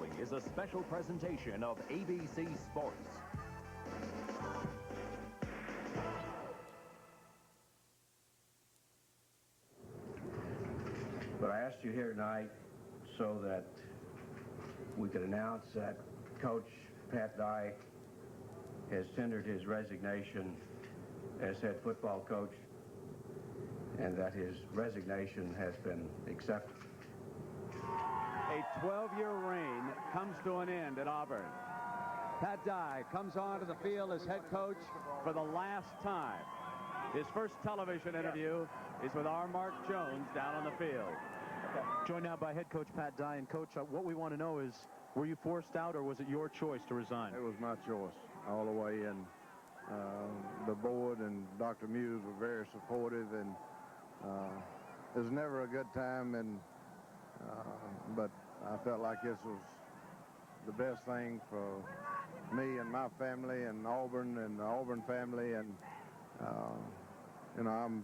following is a special presentation of ABC Sports. But I asked you here tonight so that we could announce that Coach Pat Dye has tendered his resignation as head football coach, and that his resignation has been accepted. A 12-year reign comes to an end at Auburn. Pat Dye comes onto the field as head coach for the last time. His first television interview is with R. Mark Jones down on the field. Joined now by head coach Pat Dye. And coach, what we want to know is, were you forced out or was it your choice to resign? It was my choice all the way in. The board and Dr. Muse were very supportive, and it was never a good time, and but I felt like this was the best thing for me and my family and Auburn and the Auburn family, and you know,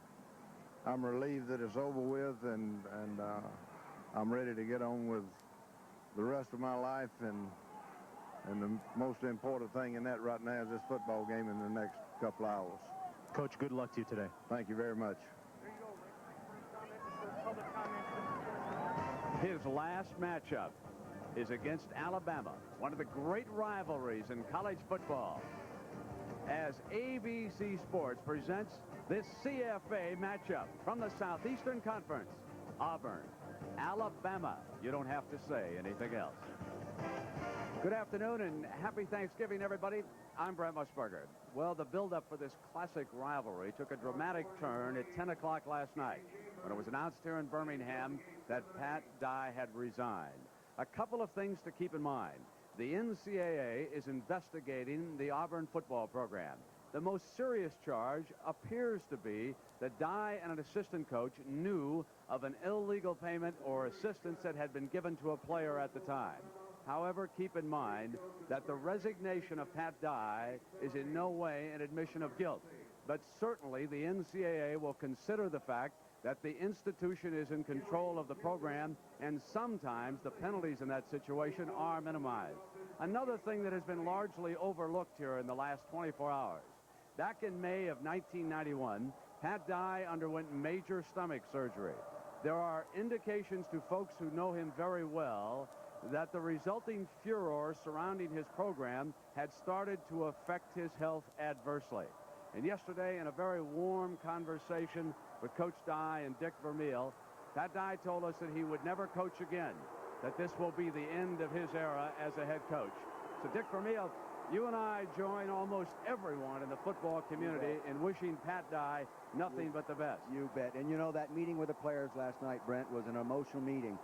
I'm relieved that it's over with, and I'm ready to get on with the rest of my life, and the most important thing in that right now is this football game in the next couple hours. Coach, good luck to you today. Thank you very much. His last matchup is against Alabama, one of the great rivalries in college football, as ABC Sports presents this CFA matchup from the Southeastern Conference. Auburn, Alabama. You don't have to say anything else. Good afternoon and happy Thanksgiving, everybody. I'm Brent Musburger. Well, the buildup for this classic rivalry took a dramatic turn at 10 o'clock last night when it was announced here in Birmingham that Pat Dye had resigned. A couple of things to keep in mind. The NCAA is investigating the Auburn football program. The most serious charge appears to be that Dye and an assistant coach knew of an illegal payment or assistance that had been given to a player at the time. However, keep in mind that the resignation of Pat Dye is in no way an admission of guilt. But certainly the NCAA will consider the fact that the institution is in control of the program, and sometimes the penalties in that situation are minimized. Another thing that has been largely overlooked here in the last 24 hours. Back in May of 1991, Pat Dye underwent major stomach surgery. There are indications to folks who know him very well that the resulting furor surrounding his program had started to affect his health adversely. And yesterday, in a very warm conversation with Coach Dye and Dick Vermeil, Pat Dye told us that he would never coach again, that this will be the end of his era as a head coach. So, Dick Vermeil, you and I join almost everyone in the football community in wishing Pat Dye nothing but the best. You bet. And you know, that meeting with the players last night, Brent, was an emotional meeting.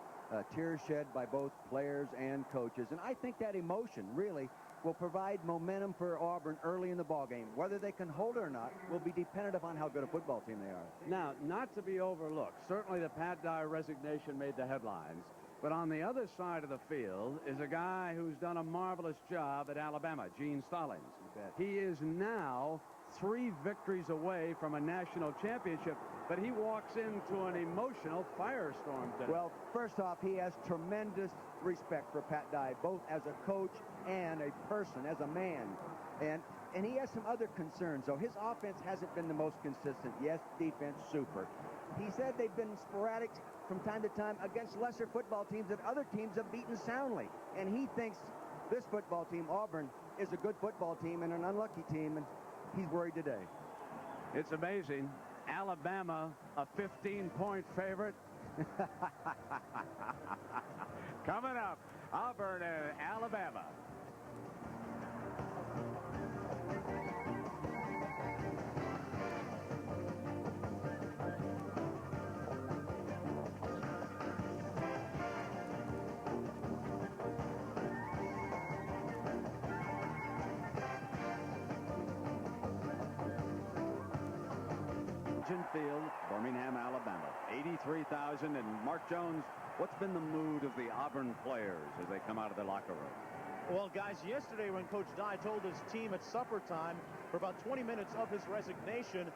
Tears shed by both players and coaches. And I think that emotion really will provide momentum for Auburn early in the ballgame. Whether they can hold it or not will be dependent upon how good a football team they are. Now, not to be overlooked, certainly the Pat Dye resignation made the headlines. But on the other side of the field is a guy who's done a marvelous job at Alabama, Gene Stallings. He is now 3 victories away from a national championship, but he walks into an emotional firestorm today. Well, first off, he has tremendous respect for Pat Dye, both as a coach and a person, as a man. And he has some other concerns, though. His offense hasn't been the most consistent. Yes, defense, super. He said they've been sporadic from time to time against lesser football teams that other teams have beaten soundly. And he thinks this football team, Auburn, is a good football team and an unlucky team, and he's worried today. It's amazing. Alabama, a 15-point favorite. Coming up, Auburn and Alabama. Field, Birmingham, Alabama. 83,000. And Mark Jones, what's been the mood of the Auburn players as they come out of the locker room? Well, guys, yesterday when Coach Dye told his team at supper time for about 20 minutes of his resignation,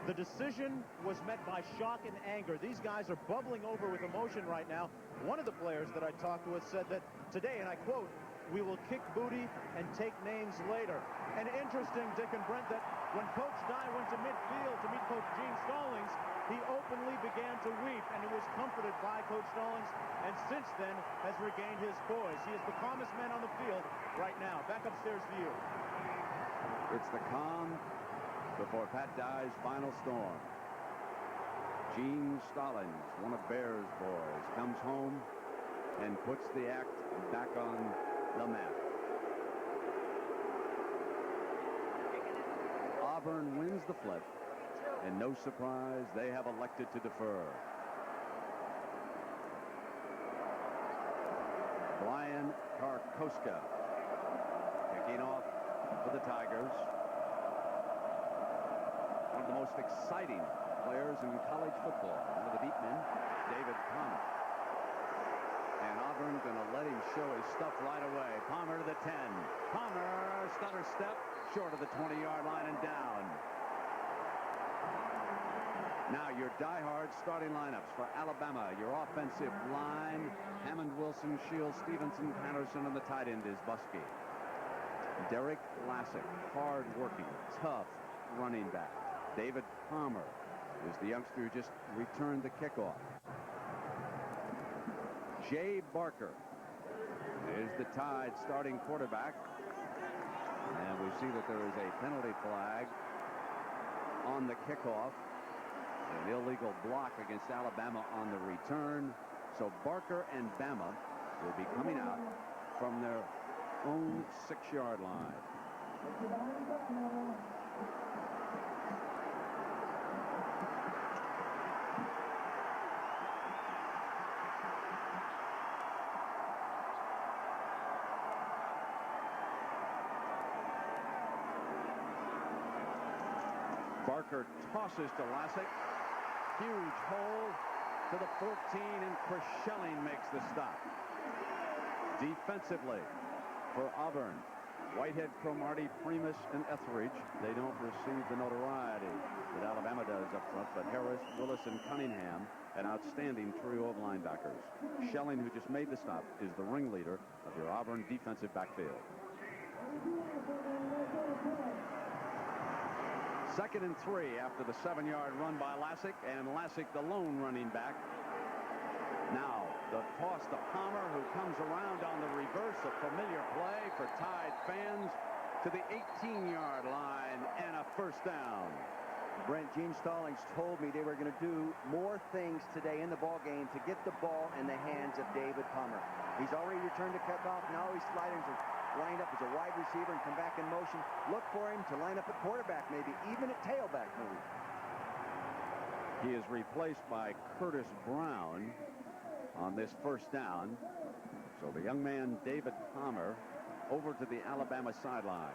The decision was met by shock and anger. These guys are bubbling over with emotion right now. One of the players that I talked with said that today, and I quote, "We will kick booty and take names later." And interesting, Dick and Brent, that when Coach Dye went to midfield to meet Coach Gene Stallings, he openly began to weep, and he was comforted by Coach Stallings, and since then has regained his poise. He is the calmest man on the field right now. Back upstairs to you. It's the calm before Pat Dye's final storm. Gene Stallings, one of Bears' boys, comes home and puts the act back on the map. Auburn wins the flip, and no surprise, they have elected to defer. Brian Karkoska kicking off for the Tigers. One of the most exciting players in college football. One of the beat men, David Palmer. And Auburn going to let him show his stuff right away. Palmer to the 10. Palmer, stutter step, short of the 20-yard line and down. Now your diehard starting lineups for Alabama. Your offensive line, Hammond, Wilson, Shields, Stevenson, Patterson, and the tight end is Buskey. Derek Lassick, hard-working, tough running back. David Palmer is the youngster who just returned the kickoff. Jay Barker is the Tide starting quarterback. And we see that there is a penalty flag on the kickoff. An illegal block against Alabama on the return. So Barker and Bama will be coming out from their own 6-yard line. Barker tosses to Lassick. Huge hole to the 14, and Chrishelling makes the stop. Defensively for Auburn, Whitehead, Cromartie, Primus, and Etheridge. They don't receive the notoriety that Alabama does up front, but Harris, Willis, and Cunningham, an outstanding trio of linebackers. Schelling, who just made the stop, is the ringleader of your Auburn defensive backfield. 2nd and 3 after the 7-yard run by Lassick, and Lassick the lone running back. Now the toss to Palmer, who comes around on the reverse, a familiar play for Tide fans, to the 18-yard line, and a first down. Brent, Gene Stallings told me they were going to do more things today in the ball game to get the ball in the hands of David Palmer. He's already returned to kickoff. Now he's sliding to line up as a wide receiver and come back in motion. Look for him to line up at quarterback, maybe even at tailback, maybe. He is replaced by Curtis Brown on this first down. So the young man, David Palmer, over to the Alabama sideline.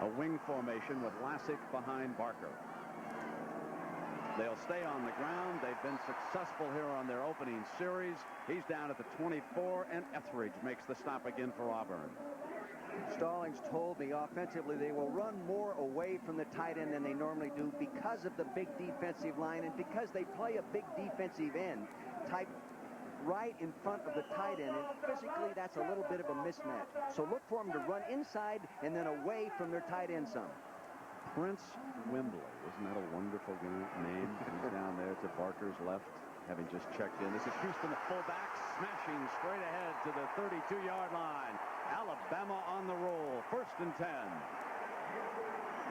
A wing formation with Lassick behind Barker. They'll stay on the ground. They've been successful here on their opening series. He's down at the 24, and Etheridge makes the stop again for Auburn. Stallings told me offensively they will run more away from the tight end than they normally do because of the big defensive line and because they play a big defensive end type right in front of the tight end, and physically that's a little bit of a mismatch. So look for them to run inside and then away from their tight end some. Prince Wimbley, isn't that a wonderful name? He's down there to Barker's left, having just checked in. This is Houston, the fullback, smashing straight ahead to the 32-yard line. Alabama on the roll, 1st and 10.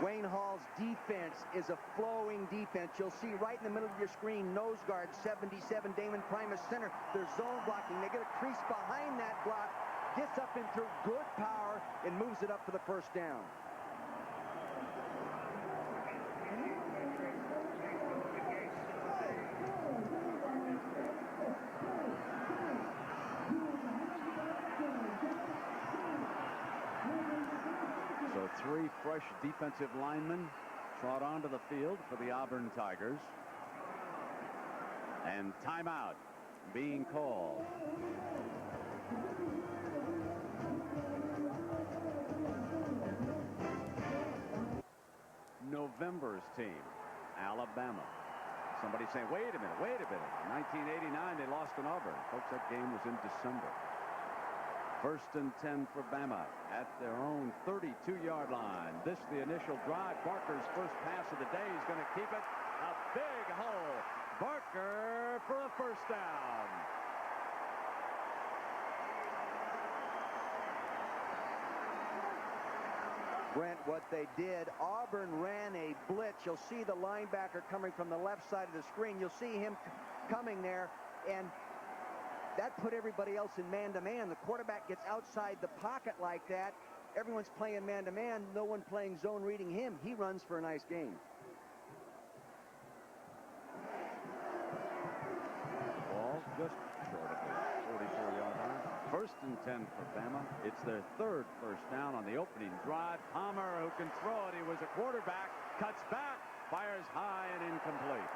Wayne Hall's defense is a flowing defense. You'll see right in the middle of your screen, nose guard 77, Damon Primus, center. They're zone blocking. They get a crease behind that block, gets up into good power, and moves it up for the first down. So 3 fresh defensive linemen trot onto the field for the Auburn Tigers. And timeout being called. November's team, Alabama. Somebody saying, wait a minute, wait a minute. In 1989, they lost in Auburn. Folks, that game was in December. 1st and 10 for Bama at their own 32-yard line. This, the initial drive. Barker's first pass of the day. He's going to keep it. A big hole. Barker for a first down. Brent, what they did, Auburn ran a blitz. You'll see the linebacker coming from the left side of the screen. You'll see him coming there, and that put everybody else in man-to-man. The quarterback gets outside the pocket like that. Everyone's playing man-to-man. No one playing zone reading him. He runs for a nice gain. Ball just short of the 44-yard line. 1st and 10 for Bama. It's their 3rd first down on the opening drive. Palmer, who can throw it. He was a quarterback. Cuts back. Fires high and incomplete.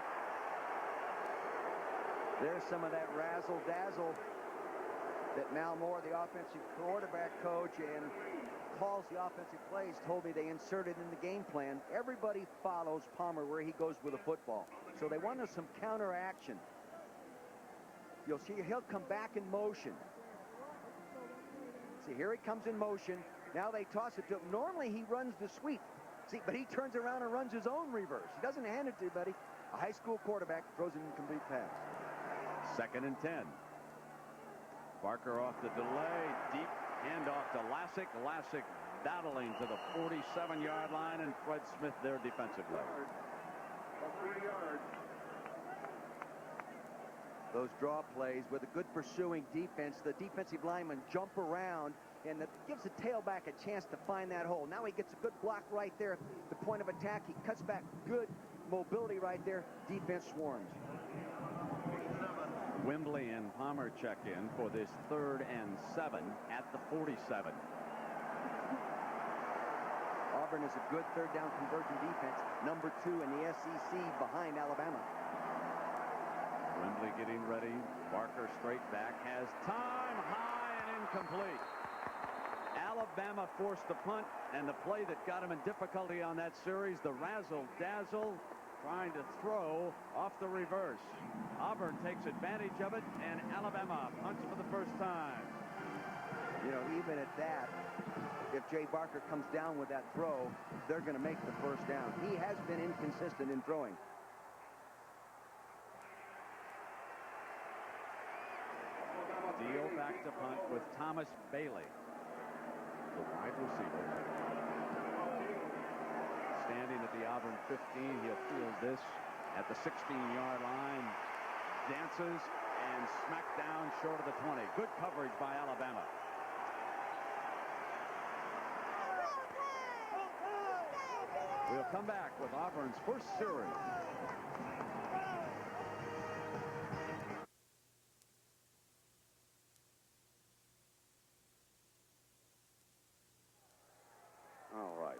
There's some of that razzle-dazzle that Mal Moore, the offensive quarterback coach, and calls the offensive plays, told me they inserted in the game plan. Everybody follows Palmer where he goes with the football. So they wanted some counter action. You'll see he'll come back in motion. See, here he comes in motion. Now they toss it to him. Normally he runs the sweep. See, but he turns around and runs his own reverse. He doesn't hand it to anybody. A high school quarterback throws an incomplete pass. 2nd and 10. Barker off the delay. Deep handoff to Lassick. Lassick battling to the 47-yard line, and Fred Smith there defensively. 3 yards. Those draw plays with a good pursuing defense. The defensive linemen jump around, and it gives the tailback a chance to find that hole. Now he gets a good block right there at the point of attack. He cuts back. Good mobility right there. Defense swarms. Wembley and Palmer check in for this 3rd and 7 at the 47. Auburn is a good 3rd down conversion defense. Number 2 in the SEC behind Alabama. Wembley getting ready. Barker straight back. Has time. High and incomplete. Alabama forced the punt, and the play that got him in difficulty on that series, the razzle-dazzle, trying to throw off the reverse. Auburn takes advantage of it, and Alabama punts for the first time. You know, even at that, if Jay Barker comes down with that throw, they're going to make the first down. He has been inconsistent in throwing. Deal back to punt with Thomas Bailey, the wide receiver. Standing at the Auburn 15, he'll field this at the 16-yard line. Dances and smacked down short of the 20. Good coverage by Alabama. We'll come back with Auburn's first series.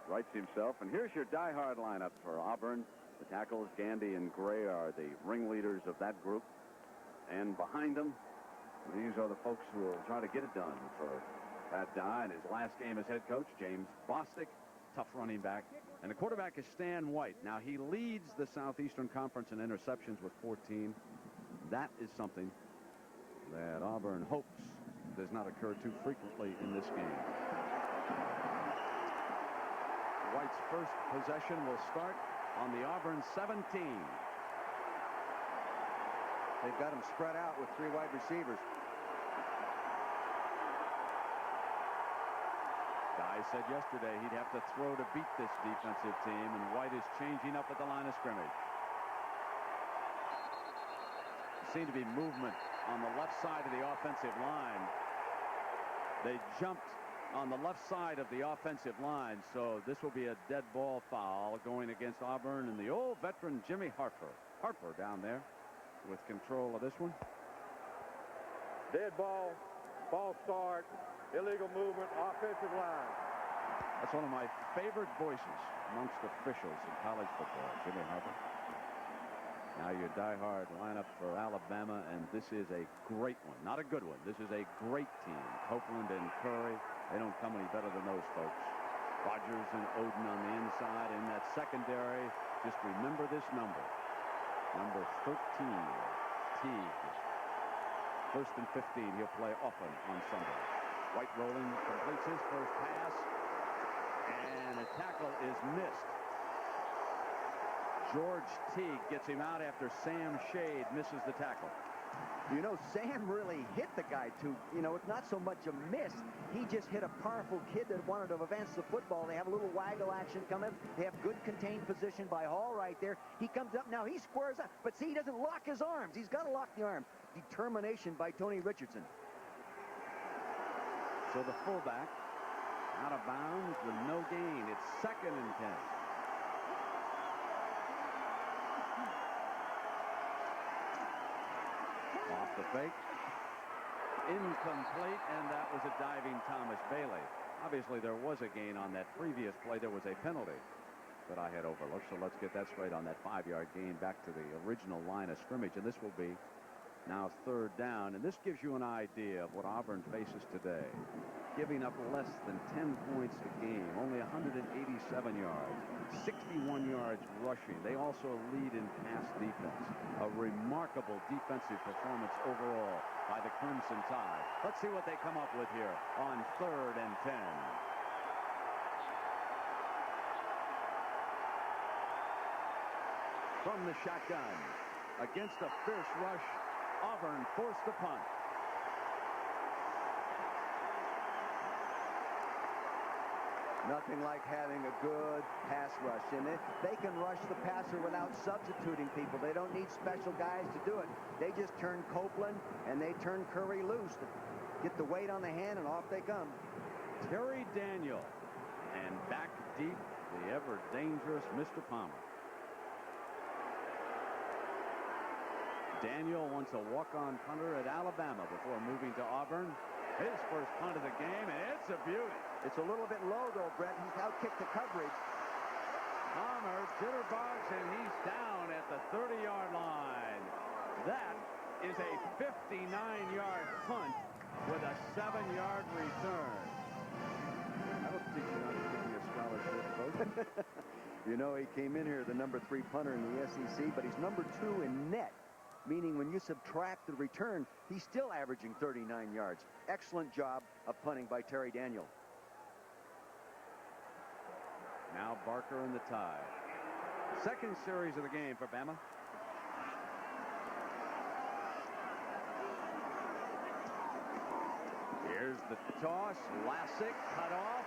Rights himself, and here's your diehard lineup for Auburn. The tackles, Gandy and Gray, are the ringleaders of that group, and behind them, these are the folks who will try to get it done for Pat Dye in his last game as head coach. James Bostic, tough running back, and the quarterback is Stan White. Now he leads the Southeastern Conference in interceptions with 14. That is something that Auburn hopes does not occur too frequently in this game. White's first possession will start on the Auburn 17. They've got him spread out with 3 wide receivers. Dye said yesterday he'd have to throw to beat this defensive team, and White is changing up at the line of scrimmage. There seemed to be movement on the left side of the offensive line. They jumped on the left side of the offensive line, so this will be a dead ball foul going against Auburn, and the old veteran Jimmy Harper. Harper down there with control of this one. Dead ball, false start, illegal movement, offensive line. That's one of my favorite voices amongst officials in college football, Jimmy Harper. Now your diehard lineup for Alabama, and this is a great one. Not a good one. This is a great team. Copeland and Curry, they don't come any better than those folks. Rogers and Oden on the inside. In that secondary, just remember this number. Number 13, Teague. 1st and 15. He'll play often on Sunday. White rolling, completes his first pass. And a tackle is missed. George Teague gets him out after Sam Shade misses the tackle. You know, Sam really hit the guy, too. You know, it's not so much a miss. He just hit a powerful kid that wanted to advance the football. They have a little waggle action coming. They have good contained position by Hall right there. He comes up now. He squares up. But see, he doesn't lock his arms. He's got to lock the arms. Determination by Tony Richardson. So the fullback out of bounds with no gain. It's 2nd and 10. Off the fake. Incomplete, and that was a diving Thomas Bailey. Obviously, there was a gain on that previous play. There was a penalty that I had overlooked. So let's get that straight on that 5-yard gain back to the original line of scrimmage. And this will be now 3rd down. And this gives you an idea of what Auburn faces today. Giving up less than 10 points a game, only 187 yards, 61 yards rushing. They also lead in pass defense. A remarkable defensive performance overall by the Crimson Tide. Let's see what they come up with here on 3rd and 10. From the shotgun, against a fierce rush, Auburn forced the punt. Nothing like having a good pass rush. And they can rush the passer without substituting people. They don't need special guys to do it. They just turn Copeland and they turn Curry loose to get the weight on the hand, and off they come. Terry Daniel. And back deep, the ever-dangerous Mr. Palmer. Daniel once a walk-on punter at Alabama before moving to Auburn. His first punt of the game, and it's a beauty. It's a little bit low, though, Brett. He's outkicked the coverage. Palmer jitterbugs, and he's down at the 30-yard line. That is a 59-yard punt with a 7-yard return. That'll teach you how to give me a scholarship, folks. You know, he came in here the number 3 punter in the SEC, but he's number 2 in net. Meaning when you subtract the return, he's still averaging 39 yards. Excellent job of punting by Terry Daniel. Now Barker and the Tide. 2nd series of the game for Bama. Here's the toss. Lassick cut off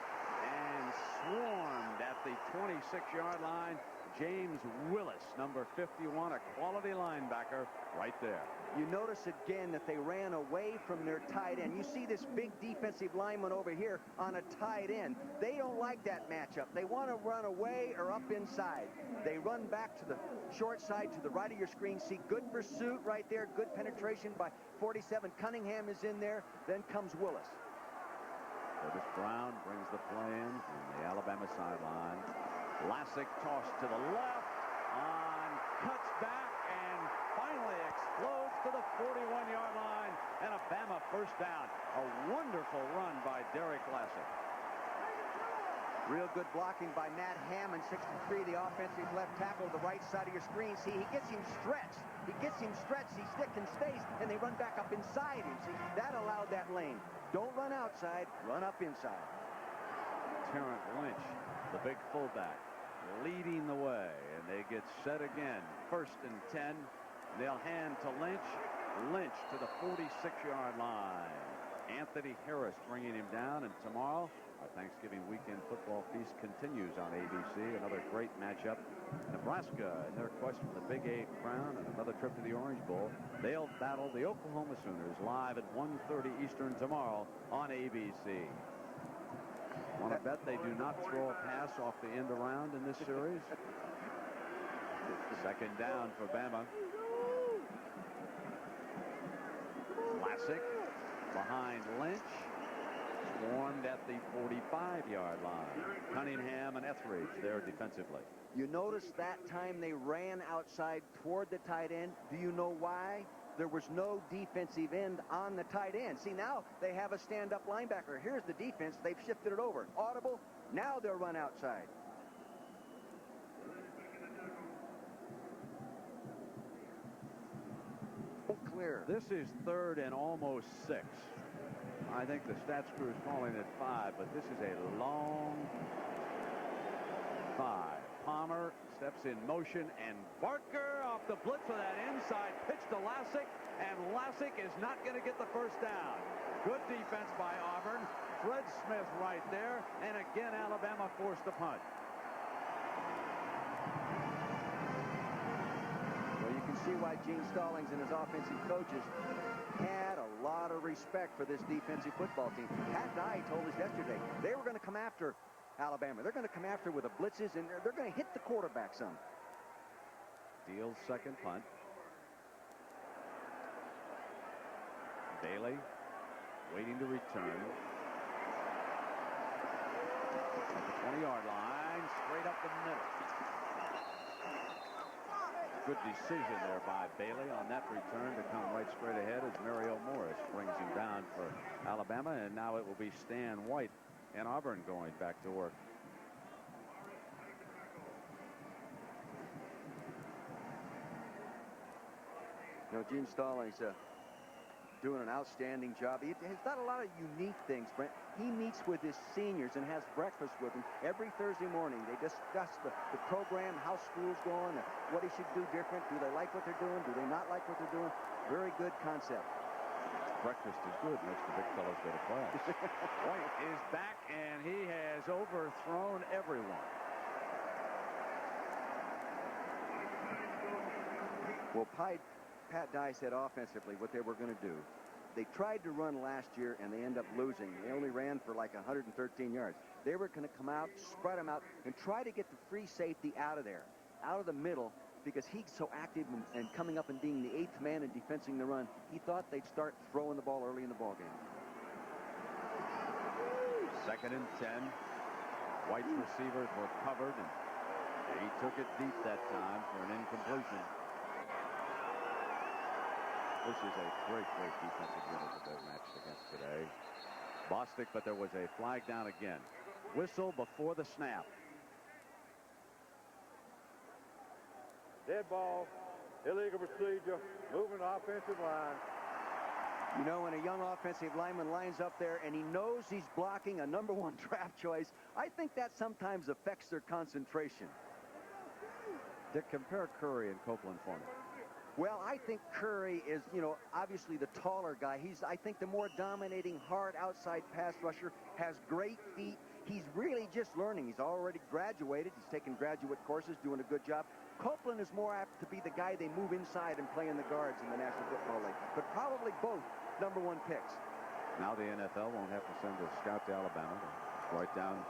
and swarmed at the 26-yard line. James Willis, number 51, a quality linebacker right there. You notice again that they ran away from their tight end. You see this big defensive lineman over here on a tight end. They don't like that matchup. They want to run away or up inside. They run back to the short side to the right of your screen. See, good pursuit right there. Good penetration by 47. Cunningham is in there. Then comes Willis. Curtis Brown brings the play in from the Alabama sideline. Lassick tossed to the left, cuts back, and finally explodes to the 41-yard line, and a Bama first down. A wonderful run by Derek Lassick. Real good blocking by Matt Hammond, 63, the offensive left tackle, the right side of your screen. See, he gets him stretched. He stick and stays, and they run back up inside him. See, that allowed that lane. Don't run outside, run up inside. Terrence Lynch, the big fullback, leading the way, and they get set again. 1st and 10. They'll hand to Lynch. Lynch to the 46-yard line. Anthony Harris bringing him down, and tomorrow our Thanksgiving weekend football feast continues on ABC. Another great matchup. Nebraska in their quest for the Big 8 crown and another trip to the Orange Bowl. They'll battle the Oklahoma Sooners live at 1:30 Eastern tomorrow on ABC. Want to bet they do not throw a pass off the end around in this series? 2nd down for Bama. Lassick behind Lynch. Swarmed at the 45-yard line. Cunningham and Etheridge there defensively. You notice that time they ran outside toward the tight end. Do you know why? There was no defensive end on the tight end. See, now they have a stand-up linebacker. Here's the defense. They've shifted it over. Audible, Now they'll run outside. Clear. This is 3rd and almost 6. I think the stats crew is calling it 5, but this is a long 5. Palmer steps in motion, and Barker off the blitz with that inside pitch to Lassick, and Lassick is not going to get the first down. Good defense by Auburn. Fred Smith right there, and again Alabama forced a punt. Well, you can see why Gene Stallings and his offensive coaches had a lot of respect for this defensive football team. Pat Dye told us yesterday they were going to come after Alabama. They're going to come after with the blitzes, and they're going to hit the quarterback some. Deal's second punt. Bailey waiting to return. At the 20-yard line, straight up the middle. Good decision there by Bailey on that return to come right straight ahead as Mario Morris brings him down for Alabama, and now it will be Stan White and Auburn going back to work. You know, Gene Stallings doing an outstanding job. He has done a lot of unique things, Brent. He meets with his seniors and has breakfast with them every Thursday morning. They discuss the program, how school's going, and what he should do different. Do they like what they're doing? Do they not like what they're doing? Very good concept. Breakfast is good. Makes the big fellows go to class. White is back, and he has overthrown everyone. Well, Pat Dye said offensively what they were going to do. They tried to run last year, and they end up losing. They only ran for like 113 yards. They were going to come out, spread them out, and try to get the free safety out of there, out of the middle, because he's so active and coming up and being the 8th man and defensing the run. He thought they'd start throwing the ball early in the ball game. 2nd and 10. White's receivers were covered, and he took it deep that time for an incompletion. This is a great defensive unit that they've matched against today. Bostic, but there was a flag down again. Whistle before the snap. Dead ball, illegal procedure, moving offensive line. You know, when a young offensive lineman lines up there and he knows he's blocking a #1 draft choice, I think that sometimes affects their concentration. Dick, compare Curry and Copeland for me. Well, I think Curry is, you know, obviously the taller guy. He's, I think, the more dominating, hard outside pass rusher, has great feet. He's really just learning. He's already graduated. He's taken graduate courses, doing a good job. Copeland is more apt to be the guy they move inside and play in the guards in the National Football League. But probably both #1 picks. Now the NFL won't have to send a scout to Alabama to write down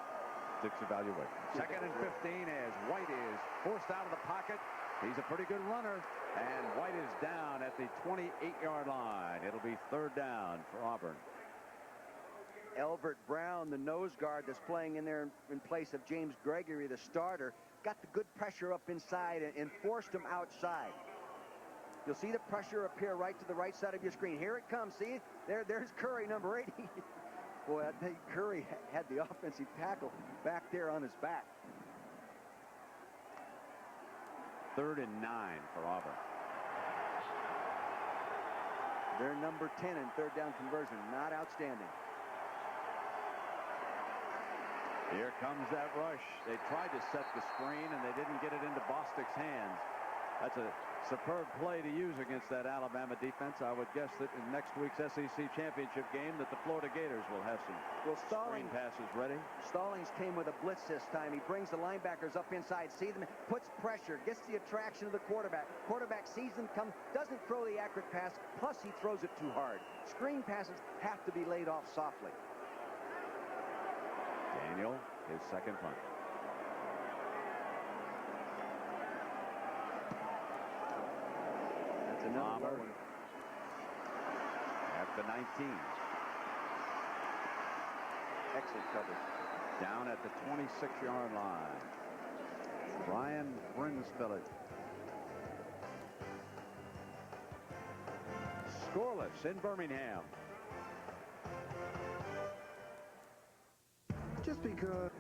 Dick's evaluation. 2nd and 15 as White is forced out of the pocket. He's a pretty good runner, and White is down at the 28-yard line. It'll be 3rd down for Auburn. Elbert Brown, the nose guard that's playing in there in place of James Gregory, the starter, got the good pressure up inside and forced him outside. You'll see the pressure appear right to the right side of your screen. Here it comes. See, there's Curry, number 80. Boy, I think Curry had the offensive tackle back there on his back. 3rd and 9 for Auburn. They're number 10 in 3rd down conversion. Not outstanding. Here comes that rush. They tried to set the screen, and they didn't get it into Bostic's hands. That's a superb play to use against that Alabama defense. I would guess that in next week's SEC championship game that the Florida Gators will have some screen passes ready. Stallings came with a blitz this time. He brings the linebackers up inside, sees them, puts pressure, gets the attraction of the quarterback. Quarterback sees them come, doesn't throw the accurate pass, plus he throws it too hard. Screen passes have to be laid off softly. Daniel, his 2nd punt. That's another one. At the 19. Excellent coverage. Down at the 26-yard line. Brian Brinsfeld. Scoreless in Birmingham. Just because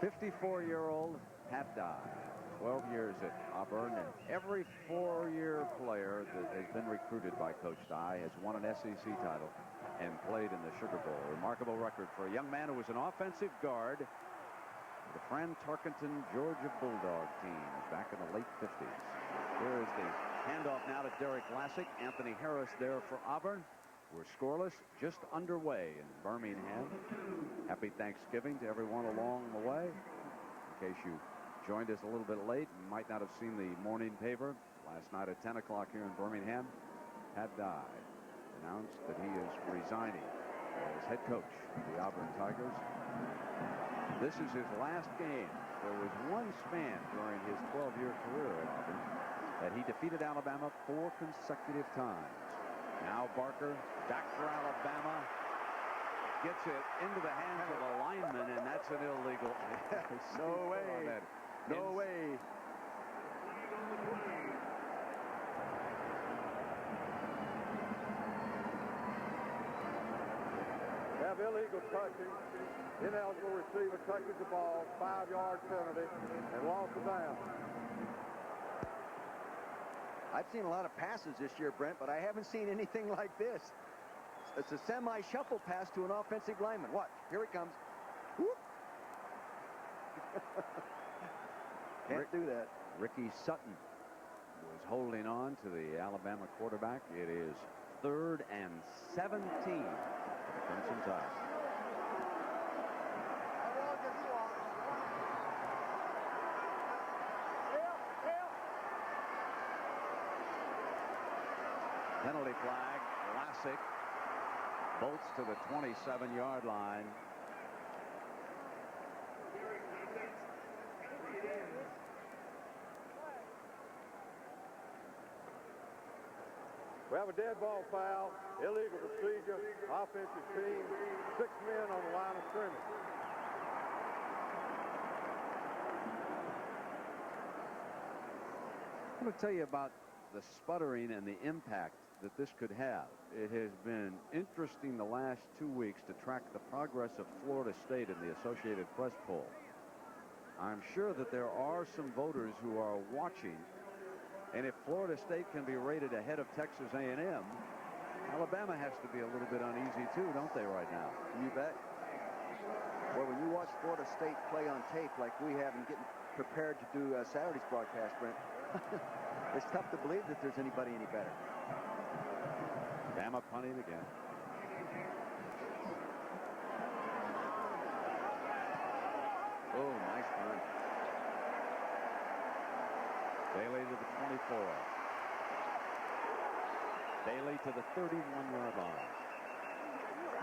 54-year-old Pat Dye, 12 years at Auburn, and every 4-year player that has been recruited by Coach Dye has won an SEC title and played in the Sugar Bowl. Remarkable record for a young man who was an offensive guard for the Fran Tarkenton Georgia Bulldog teams back in the late 50s. Here is the handoff now to Derek Lassick. Anthony Harris there for Auburn. We're scoreless, just underway in Birmingham. Happy Thanksgiving to everyone along the way. In case you joined us a little bit late and might not have seen the morning paper last night at 10 o'clock here in Birmingham, Pat Dye announced that he is resigning as head coach of the Auburn Tigers. This is his last game. There was one span during his 12-year career at Auburn that he defeated Alabama 4 consecutive times. Now Barker, back for Alabama, gets it into the hands of a lineman, and that's an illegal. No way. No way. Have illegal touching. Ineligible receiver touches the ball, 5-yard penalty, and loss of down. I've seen a lot of passes this year, Brent, but I haven't seen anything like this. It's a semi-shuffle pass to an offensive lineman. Watch. Here it comes. Whoop. Can't do that. Ricky Sutton was holding on to the Alabama quarterback. It is 3rd and 17 for the Crimson Tide. Penalty flag. Lassick bolts to the 27-yard line. We have a dead ball foul, illegal procedure, offensive team, 6 men on the line of scrimmage. I want to tell you about the sputtering and the impact that this could have. It has been interesting the last 2 weeks to track the progress of Florida State in the Associated Press poll. I'm sure that there are some voters who are watching, and if Florida State can be rated ahead of Texas A&M, Alabama has to be a little bit uneasy too, don't they, right now? You bet. Well, when you watch Florida State play on tape like we have and getting prepared to do Saturday's broadcast, Brent, it's tough to believe that there's anybody any better. Bama punting again. Oh, nice run. Bailey to the 24. Bailey to the 31-yard line.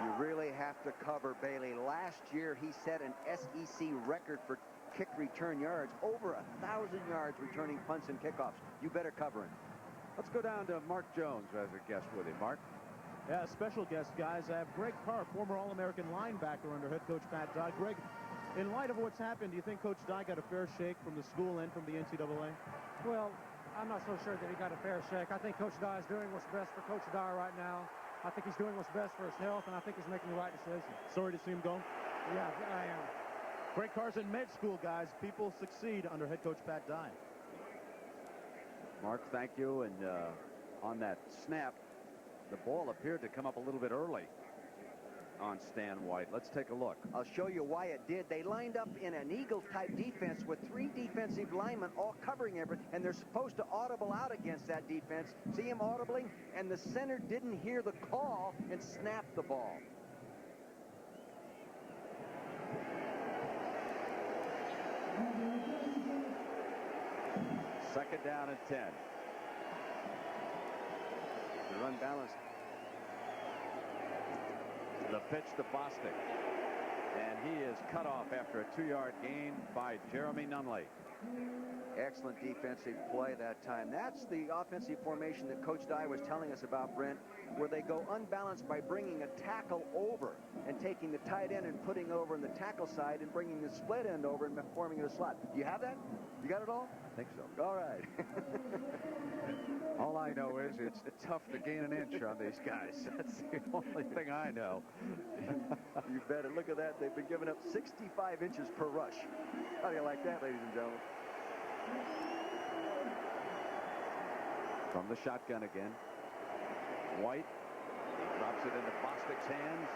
You really have to cover Bailey. Last year, he set an SEC record for kick return yards, over 1,000 yards returning punts and kickoffs. You better cover him. Let's go down to Mark Jones as a guest with him. Mark? Yeah, special guest, guys. I have Greg Carr, former All-American linebacker under head coach Pat Dye. Greg, in light of what's happened, do you think Coach Dye got a fair shake from the school and from the NCAA? Well, I'm not so sure that he got a fair shake. I think Coach Dye is doing what's best for Coach Dye right now. I think he's doing what's best for his health, and I think he's making the right decision. Sorry to see him go. Yeah, I am. Greg Carr's in med school, guys. People succeed under head coach Pat Dye. Mark, thank you. And on that snap, the ball appeared to come up a little bit early on Stan White. Let's take a look. I'll show you why it did. They lined up in an Eagle-type defense with 3 defensive linemen all covering everything, and they're supposed to audible out against that defense. See him audibling? And the center didn't hear the call and snapped the ball. Second down and 10. The run balance. The pitch to Bostic. And he is cut off after a 2-yard gain by Jeremy Nunley. Excellent defensive play that time. That's the offensive formation that Coach Dye was telling us about, Brent, where they go unbalanced by bringing a tackle over and taking the tight end and putting over in the tackle side and bringing the split end over and forming a slot. Do you have that? You got it all? I think so. All right. All I know is it's tough to gain an inch on these guys. That's the only thing I know. You better. Look at that. They've been giving up 65 inches per rush. How do you like that, ladies and gentlemen? From the shotgun again. White drops it into Bostic's hands.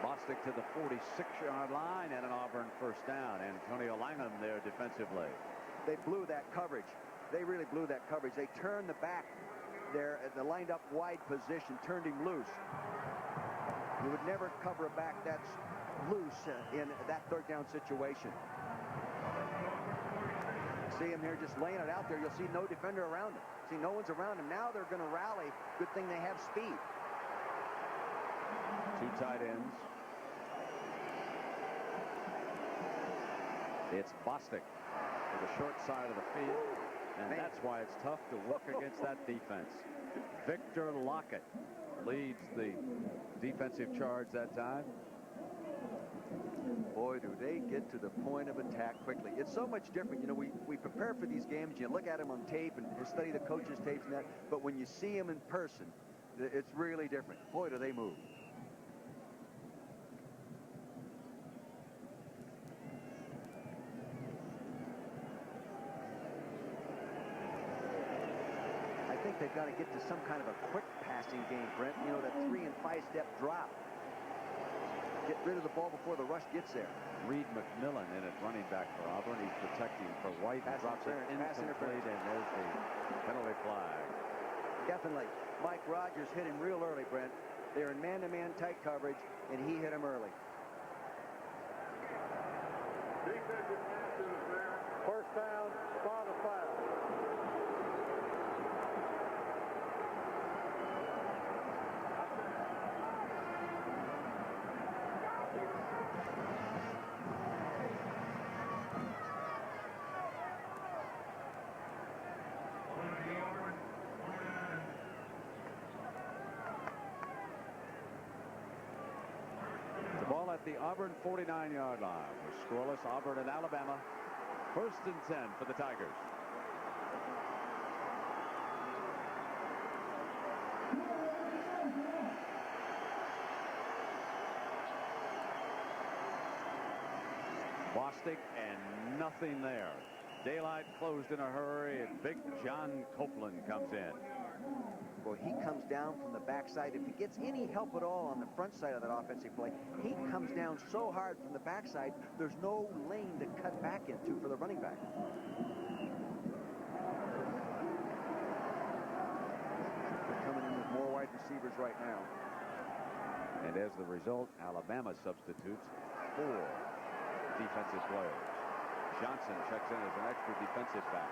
Bostic to the 46-yard line and an Auburn first down. Antonio Langham there defensively. They blew that coverage. They really blew that coverage. They turned the back there at the lined up wide position, turned him loose. You would never cover a back that's loose in that third down situation. See him here just laying it out there. You'll see no defender around him. See, no one's around him. Now they're going to rally. Good thing they have speed. Two tight ends. It's Bostic to the short side of the field. And that's why it's tough to work against that defense. Victor Lockett leads the defensive charge that time. Boy, do they get to the point of attack quickly. It's so much different. You know, we prepare for these games. You look at them on tape and you study the coaches' tapes and that. But when you see them in person, it's really different. Boy, do they move. I think they've got to get to some kind of a quick passing game, Brent. You know, that 3- and 5-step drop. Get rid of the ball before the rush gets there. Reed McMillan in at running back for Auburn. He's protecting for White. Drops it incomplete, and there's the penalty flag. Definitely. Mike Rogers hit him real early, Brent. They're in man-to-man tight coverage, and he hit him early. First down, start a foul. The Auburn 49-yard line. We're scoreless. Auburn and Alabama. 1st and 10 for the Tigers. Bostic and nothing there. Daylight closed in a hurry, and big John Copeland comes in. Well, he comes down from the backside. If he gets any help at all on the front side of that offensive play, he comes down so hard from the backside, there's no lane to cut back into for the running back. They're coming in with more wide receivers right now. And as the result, Alabama substitutes 4 defensive players. Johnson checks in as an extra defensive back.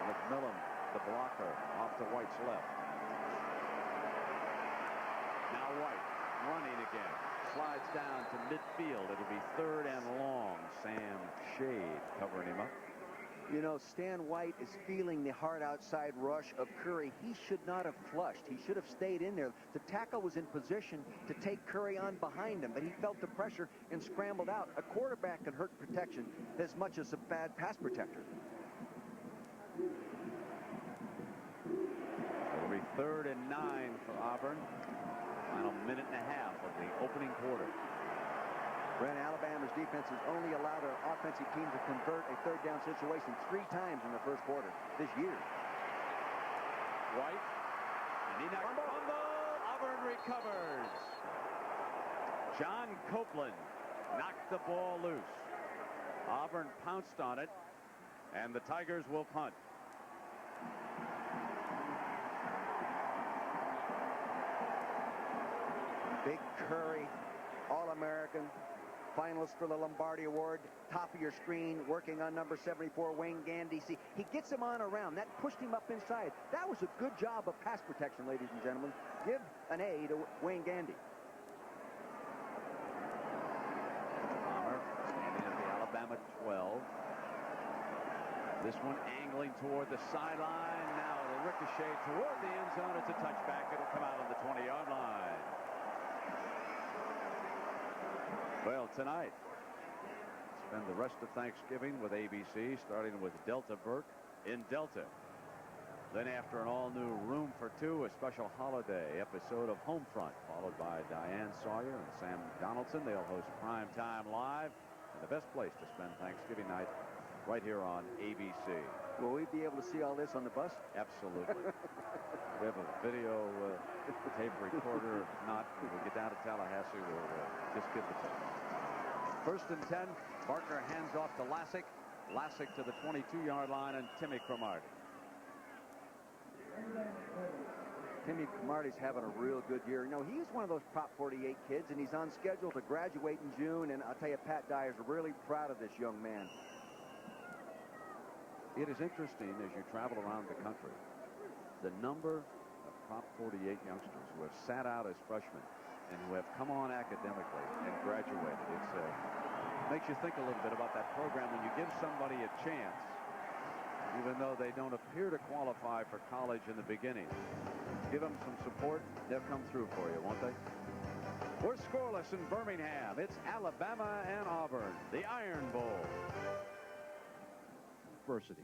McMillan, the blocker, off to White's left. Now White running again. Slides down to midfield. It'll be 3rd and long. Sam Shade covering him up. You know, Stan White is feeling the hard outside rush of Curry. He should not have flushed. He should have stayed in there. The tackle was in position to take Curry on behind him, but he felt the pressure and scrambled out. A quarterback can hurt protection as much as a bad pass protector. It'll be 3rd and 9 for Auburn. Final minute and a half of the opening quarter. Brent, Alabama's defense has only allowed an offensive team to convert a 3rd down situation 3 times in the first quarter this year. White, and he knocks fumble. Auburn recovers. John Copeland knocked the ball loose. Auburn pounced on it, and the Tigers will punt. Big Curry, All-American, finalist for the Lombardi Award, top of your screen, working on number 74, Wayne Gandy. See, he gets him on around. That pushed him up inside. That was a good job of pass protection, ladies and gentlemen. Give an A to Wayne Gandy. Palmer standing at the Alabama 12. This one angling toward the sideline. Now it'll ricochet toward the end zone. It's a touchback. It'll come out on the 20-yard line. Well, tonight, spend the rest of Thanksgiving with ABC, starting with Delta Burke in Delta. Then after an all-new Room for Two, a special holiday episode of Homefront, followed by Diane Sawyer and Sam Donaldson. They'll host Prime Time Live, and the best place to spend Thanksgiving night right here on ABC. Will we be able to see all this on the bus? Absolutely. We have a video tape recorder. If not, when we get down to Tallahassee, we'll just get the tape. First and 10, Barker hands off to Lassick. Lassick to the 22-yard line, and Timmy Cromartie. Timmy Cromartie's having a real good year. You know, he's one of those Prop 48 kids, and he's on schedule to graduate in June, and I'll tell you, Pat Dye is really proud of this young man. It is interesting as you travel around the country, the number of Prop 48 youngsters who have sat out as freshmen and who have come on academically and graduated. It makes you think a little bit about that program when you give somebody a chance, even though they don't appear to qualify for college in the beginning. Give them some support, they'll come through for you, won't they? We're scoreless in Birmingham. It's Alabama and Auburn, the Iron Bowl. University.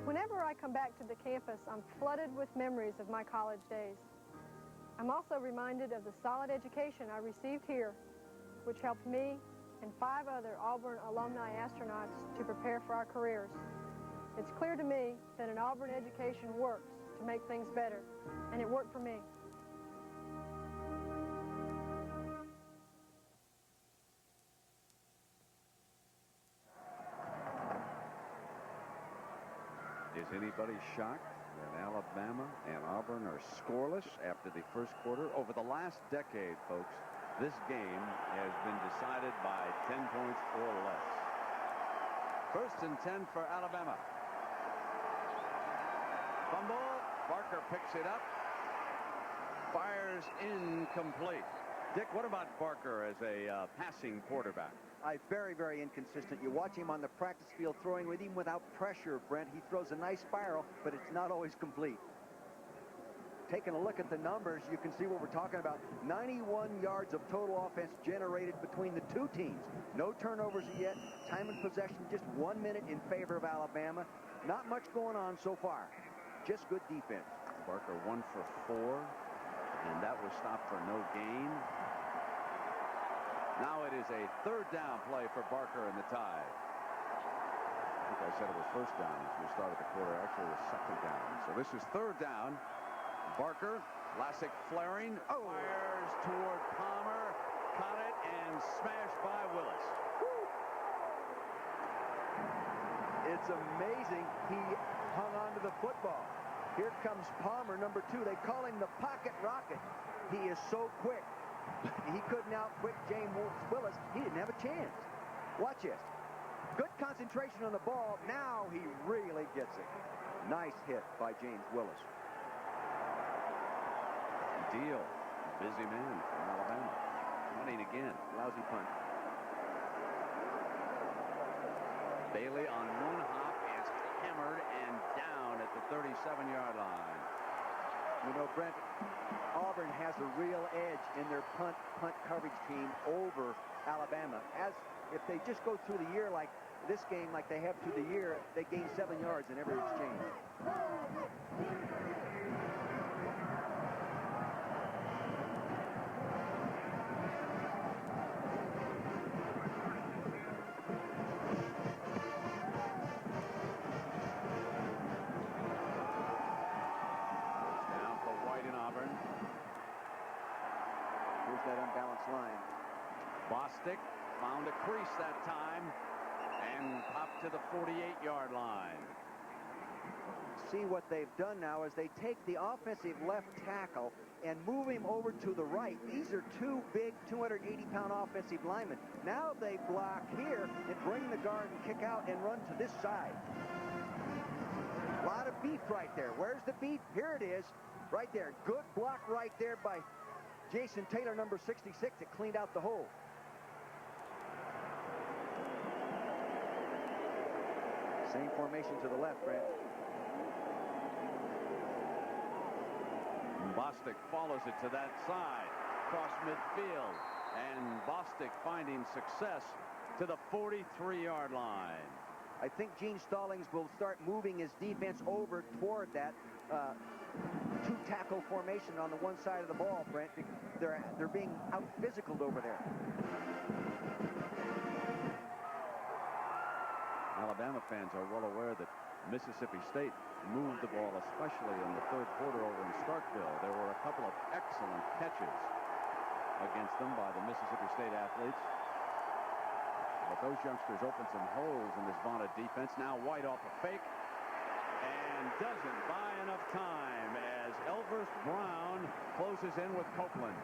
Whenever I come back to the campus, I'm flooded with memories of my college days. I'm also reminded of the solid education I received here, which helped me and 5 other Auburn alumni astronauts to prepare for our careers. It's clear to me that an Auburn education works to make things better, and it worked for me. Is anybody shocked that Alabama and Auburn are scoreless after the first quarter? Over the last decade, folks, this game has been decided by 10 points or less. First and 10 for Alabama. Fumble. Barker picks it up. Fires incomplete. Dick, what about Barker as a passing quarterback? Very, very inconsistent. You watch him on the practice field throwing with him without pressure, Brent. He throws a nice spiral, but it's not always complete. Taking a look at the numbers, you can see what we're talking about. 91 yards of total offense generated between the two teams. No turnovers yet. Time and possession just 1 minute in favor of Alabama. Not much going on so far. Just good defense. Barker 1 for 4, and that was stopped for no gain. Now it is a third down play for Barker and the Tide. I think I said it was first down as we started the quarter. Actually, it was second down. So this is third down. Barker, Lassick flaring, fires toward Palmer, caught it, and smashed by Willis. It's amazing he hung on to the football. Here comes Palmer, number 2. They call him the pocket rocket. He is so quick. He couldn't outquick James Willis. He didn't have a chance. Watch this. Good concentration on the ball. Now he really gets it. Nice hit by James Willis. Deal. Busy man for Alabama. Punting again. Lousy punt. Bailey on one hop is hammered and down at the 37-yard line. You know, Brent, Auburn has a real edge in their punt coverage team over Alabama. As if they just go through the year like this game, like they have through the year, they gain 7 yards in every exchange. That unbalanced line. Bostic found a crease that time and popped to the 48-yard line. See what they've done now is they take the offensive left tackle and move him over to the right. These are 2 big 280-pound offensive linemen. Now they block here and bring the guard and kick out and run to this side. A lot of beef right there. Where's the beef? Here it is. Right there. Good block right there by Jason Taylor, number 66, that cleaned out the hole. Same formation to the left, Brent. Bostic follows it to that side, across midfield, and Bostic finding success to the 43-yard line. I think Gene Stallings will start moving his defense over toward that two-tackle formation on the one side of the ball, Brent. They're being out-physicaled over there. Alabama fans are well aware that Mississippi State moved the ball, especially in the third quarter over in Starkville. There were a couple of excellent catches against them by the Mississippi State athletes. But those youngsters opened some holes in this vaunted defense. Now White off a fake and doesn't buy enough time as Elvis Brown closes in with Copeland.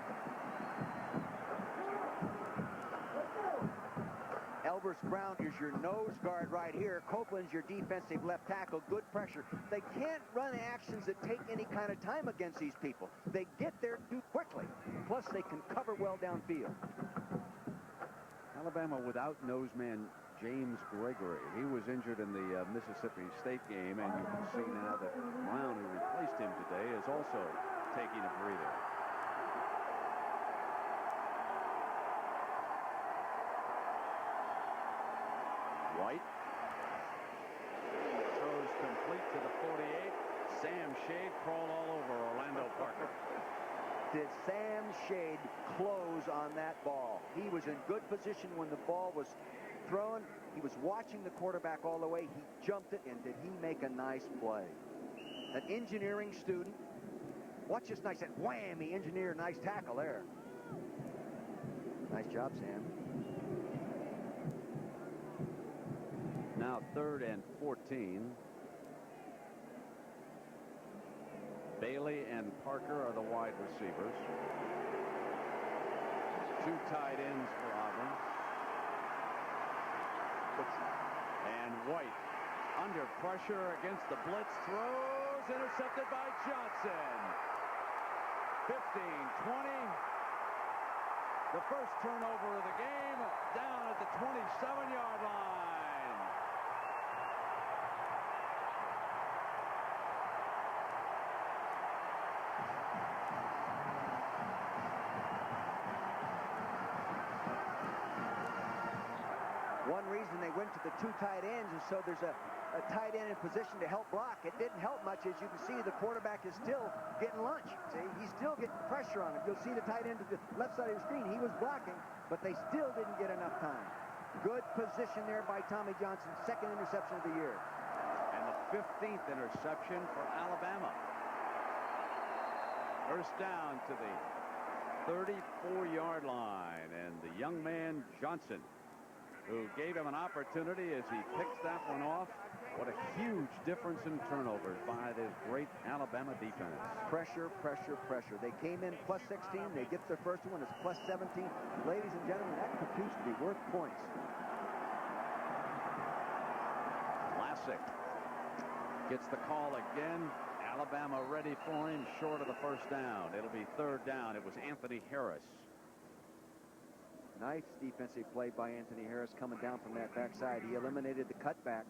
Elvis Brown is your nose guard right here. Copeland's your defensive left tackle. Good pressure. They can't run actions that take any kind of time against these people. They get there too quickly. Plus, they can cover well downfield. Alabama without noseman James Gregory. He was injured in the Mississippi State game, and you can see now that Brown, who replaced him today, is also taking a breather. White throws complete to the 48. Sam Shade crawled all over Orlando Parker. Did Sam Shade close on that ball? He was in good position when the ball was thrown. He was watching the quarterback all the way. He jumped it, and did he make a nice play? An engineering student. Watch this nice whammy engineer, nice tackle there. Nice job, Sam. Now 3rd and 14. Bailey and Parker are the wide receivers. 2 tight ends for Auburn. And White under pressure against the blitz, throws, intercepted by Johnson. 15, 20. The first turnover of the game down at the 27-yard line. One reason they went to the 2 tight ends is so there's a tight end in position to help block. It didn't help much. As you can see, the quarterback is still getting lunch. See, he's still getting pressure on him. You'll see the tight end to the left side of the screen. He was blocking, but they still didn't get enough time. Good position there by Tommy Johnson. 2nd interception of the year. And the 15th interception for Alabama. First down to the 34-yard line. And the young man, Johnson, who gave him an opportunity as he picks that one off. What a huge difference in turnovers by this great Alabama defense. Pressure, pressure, pressure. They came in plus 16. They get their first one. It's plus 17. Ladies and gentlemen, that computes to be worth points. Lassick gets the call again. Alabama ready for him, short of the first down. It'll be 3rd down. It was Anthony Harris. Nice defensive play by Anthony Harris coming down from that backside. He eliminated the cutback.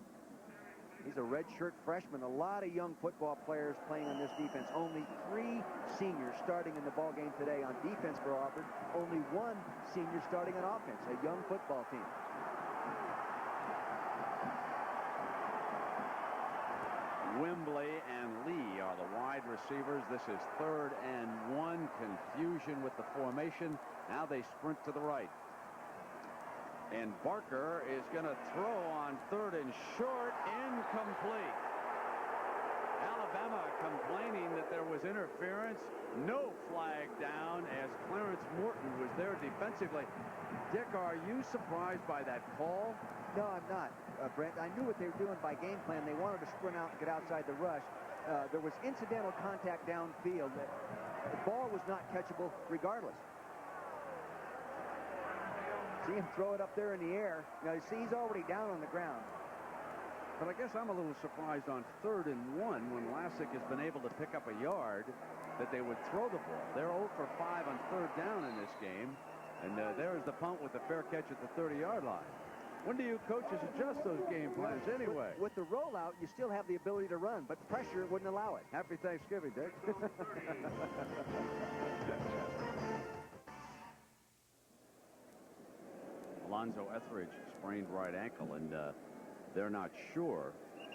He's a redshirt freshman. A lot of young football players playing on this defense. Only 3 seniors starting in the ball game today on defense for Auburn. Only 1 senior starting on offense. A young football team. Wembley and Lee are the wide receivers. This is 3rd and 1. Confusion with the formation. Now they sprint to the right. And Barker is going to throw on 3rd and short. Incomplete. Alabama complaining that there was interference. No flag down as Clarence Morton was there defensively. Dick, are you surprised by that call? No, I'm not, Brent. I knew what they were doing by game plan. They wanted to sprint out and get outside the rush. There was incidental contact downfield. The ball was not catchable regardless. See him throw it up there in the air. Now, you see he's already down on the ground. But I guess I'm a little surprised on 3rd and 1 when Lassick has been able to pick up a yard that they would throw the ball. They're 0 for 5 on 3rd down in this game. And there's the punt with the fair catch at the 30-yard line. When do you coaches adjust those game plans anyway? With the rollout, you still have the ability to run, but pressure wouldn't allow it. Happy Thanksgiving, Dick. Alonzo Etheridge sprained right ankle, and they're not sure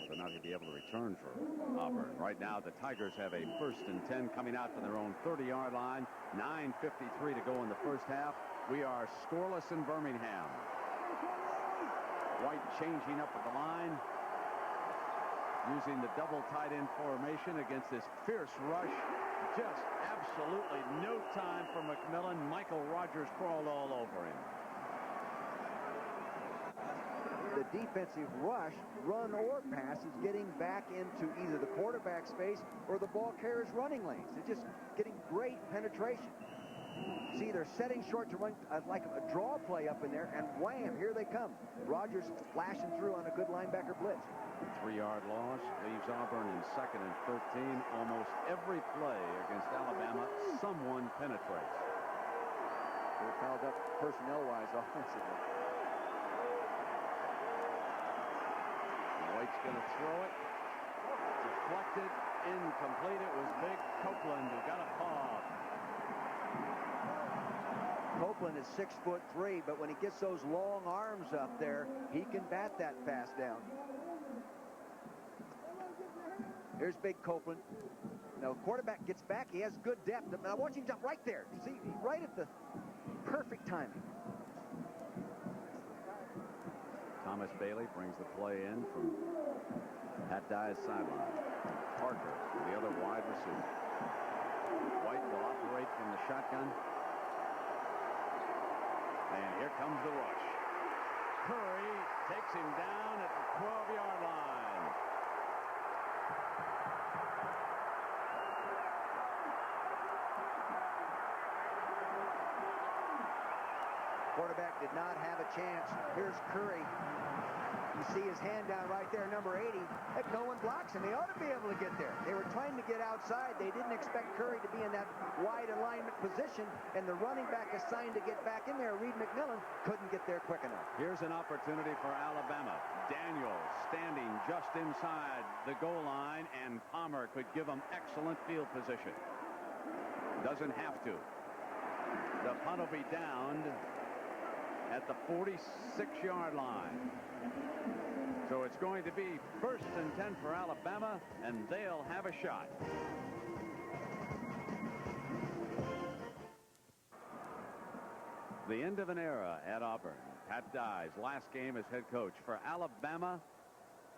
whether or not he'll be able to return for Auburn. Right now, the Tigers have a 1st and 10 coming out from their own 30-yard line. 9:53 to go in the first half. We are scoreless in Birmingham. White changing up at the line, using the double tight end formation against this fierce rush. Just absolutely no time for McMillan. Michael Rogers crawled all over him. The defensive rush, run or pass, is getting back into either the quarterback space or the ball carrier's running lanes. It's just getting great penetration. See, they're setting short to run like a draw play up in there, and wham, here they come. Rogers flashing through on a good linebacker blitz. 3-yard loss leaves Auburn in 2nd and 13. Almost every play against Alabama, someone penetrates. They're fouled up personnel-wise offensively. White's going to throw it. Deflected, incomplete. It was Big Copeland who got a paw. Copeland is 6'3", but when he gets those long arms up there, he can bat that pass down. Here's Big Copeland. Now, the quarterback gets back. He has good depth. Now, watch him jump right there. See, right at the perfect timing. Thomas Bailey brings the play in from Pat Dye's sideline. Parker, the other wide receiver. White will operate from the shotgun. And here comes the rush. Curry takes him down at the 12-yard line. Quarterback did not have a chance. Here's Curry. You see his hand down right there, number 80. Heck, no one blocks him. They ought to be able to get there. They were trying to get outside. They didn't expect Curry to be in that wide alignment position, and the running back assigned to get back in there, Reed McMillan, couldn't get there quick enough. Here's an opportunity for Alabama. Daniels standing just inside the goal line, and Palmer could give them excellent field position. Doesn't have to. The punt will be downed at the 46-yard line. So it's going to be 1st and 10 for Alabama, and they'll have a shot. The end of an era at Auburn. Pat Dye's last game as head coach. For Alabama,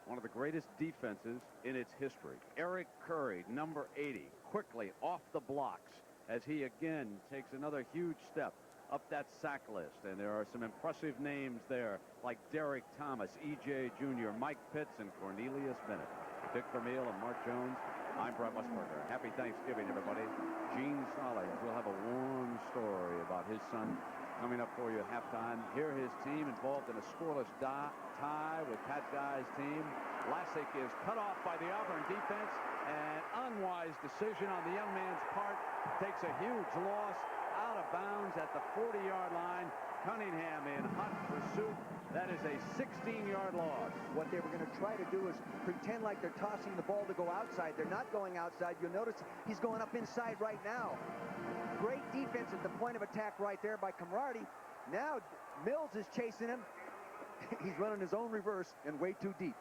one of the greatest defenses in its history. Eric Curry, number 80, quickly off the blocks as he again takes another huge step up that sack list. And there are some impressive names there like Derek Thomas, E.J. Jr., Mike Pitts, and Cornelius Bennett. Dick Vermeil and Mark Jones. I'm Brett Musburger. Happy Thanksgiving, everybody. Gene Stallings will have a warm story about his son coming up for you at halftime. Here his team involved in a scoreless tie with Pat Dye's team. Lassick is cut off by the Auburn defense. An unwise decision on the young man's part. Takes a huge loss out of bounds at the 40-yard line. Cunningham in hot pursuit. That is a 16-yard loss. What they were going to try to do is pretend like they're tossing the ball to go outside. They're not going outside. You'll notice he's going up inside right now. Great defense at the point of attack right there by Camrarty. Now Mills is chasing him. He's running his own reverse and way too deep.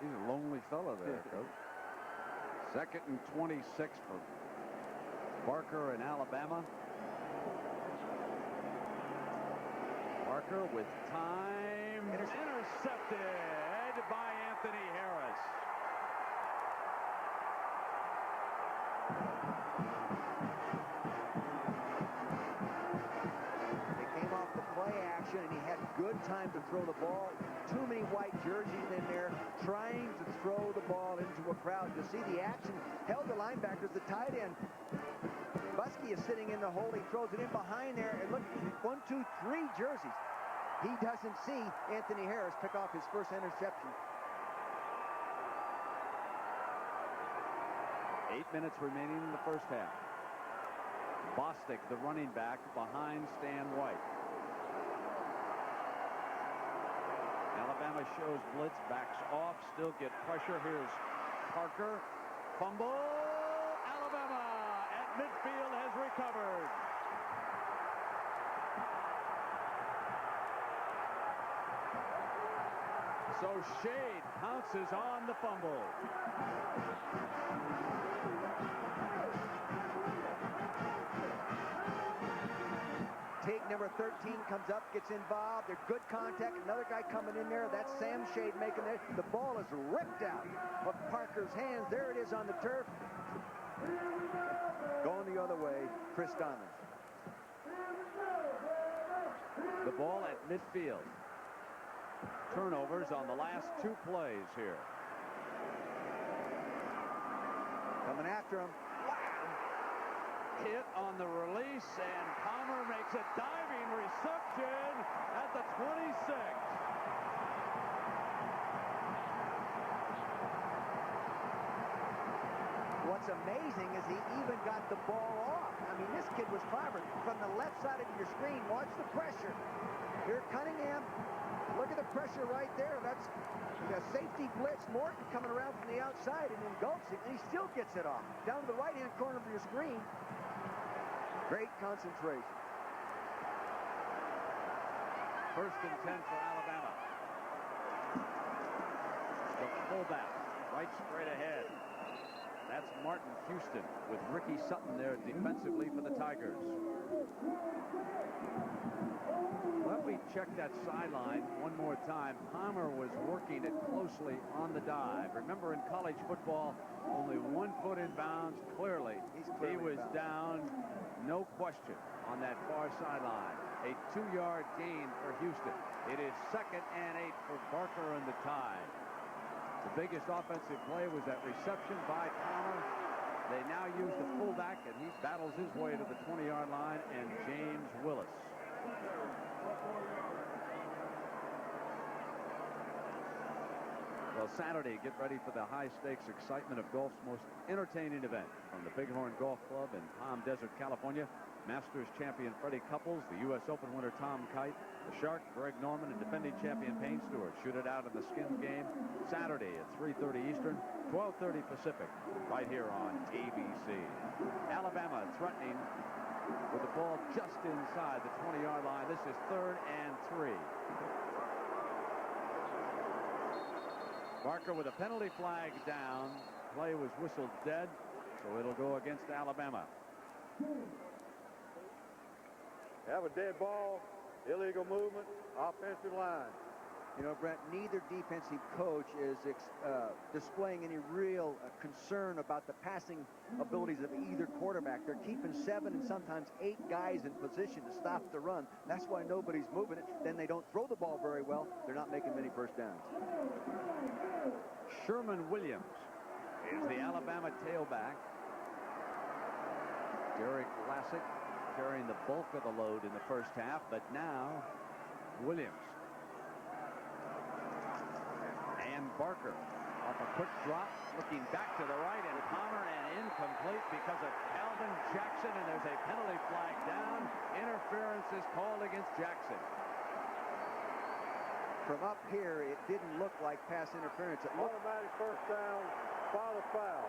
He's a lonely fellow there, Coach. 2nd and 26 for Parker in Alabama. Parker with time. Intercepted by Anthony Harris. They came off the play action, and he had good time to throw the ball. Too many white jerseys in there trying to throw the ball into a crowd. You see the action. Held the linebackers, the tight end. Buskey is sitting in the hole. He throws it in behind there, and look, 1, 2, 3 jerseys. He doesn't see Anthony Harris pick off his first interception. 8 minutes remaining in the first half. Bostic, the running back, behind Stan White. Alabama shows blitz, backs off, still get pressure. Here's Parker. Fumble. Alabama at midfield has recovered. So Shade pounces on the fumble. Teague, number 13, comes up, gets involved. There's good contact. Another guy coming in there. That's Sam Shade making it. The ball is ripped out of Parker's hands. There it is on the turf. Going the other way, Chris Donlin. The ball at midfield. Turnovers on the last 2 plays here. Coming after him. Hit on the release, and Palmer makes a diving reception at the 26. What's amazing is he even got the ball off. I mean, this kid was clever. From the left side of your screen, watch the pressure. Here, Cunningham. Look at the pressure right there. That's a safety blitz. Morton coming around from the outside and engulfs him, and he still gets it off. Down to the right-hand corner of your screen. Great concentration. First and 10 for Alabama. The fullback, right straight ahead. That's Martin Houston with Ricky Sutton there defensively for the Tigers. Let me check that sideline one more time. Palmer was working it closely on the dive. Remember, in college football, only 1 foot in bounds. Clearly, he was down, no question, on that far sideline. A 2-yard gain for Houston. It is 2nd and 8 for Barker and the Tide. The biggest offensive play was that reception by Palmer. They now use the fullback, and he battles his way to the 20-yard line, and James Willis. Well, Saturday, get ready for the high-stakes excitement of golf's most entertaining event. From the Bighorn Golf Club in Palm Desert, California, Masters champion Freddie Couples, the U.S. Open winner Tom Kite, the Shark, Greg Norman, and defending champion Payne Stewart shoot it out in the Skins game Saturday at 3:30 Eastern, 12:30 Pacific, right here on ABC. Alabama threatening with the ball just inside the 20-yard line. This is 3rd and 3. Barker with a penalty flag down. Play was whistled dead, so it'll go against Alabama. Have a dead ball, illegal movement, offensive line. You know, Brent, neither defensive coach is displaying any real concern about the passing abilities of either quarterback. They're keeping 7 and sometimes 8 guys in position to stop the run. That's why nobody's moving it. Then they don't throw the ball very well. They're not making many first downs. Sherman Williams is the Alabama tailback. Derek Lassick carrying the bulk of the load in the first half, but now Williams. And Barker off a quick drop, looking back to the right, and Palmer, and incomplete because of Calvin Jackson, and there's a penalty flag down. Interference is called against Jackson. From up here, it didn't look like pass interference. It looked Automatic first down, follow foul.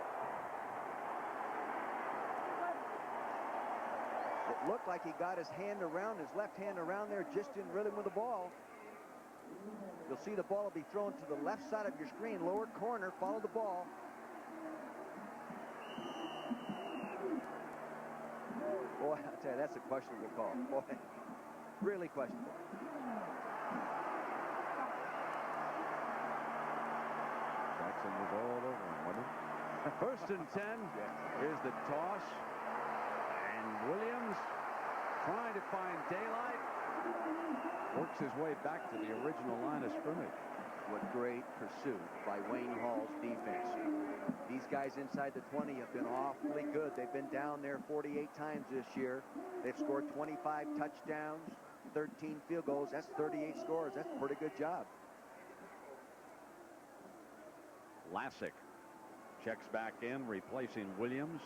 It looked like he got his hand around, his left hand around there, just in rhythm with the ball. You'll see the ball will be thrown to the left side of your screen, lower corner, follow the ball. Boy, I'll tell you, that's a questionable call. Boy, really questionable. Jackson was all over him, wasn't he? First and 10. Here's the toss. And Williams trying to find daylight. Works his way back to the original line of scrimmage. What great pursuit by Wayne Hall's defense. These guys inside the 20 have been awfully good. They've been down there 48 times this year. They've scored 25 touchdowns, 13 field goals. That's 38 scores. That's a pretty good job. Lassick checks back in, replacing Williams.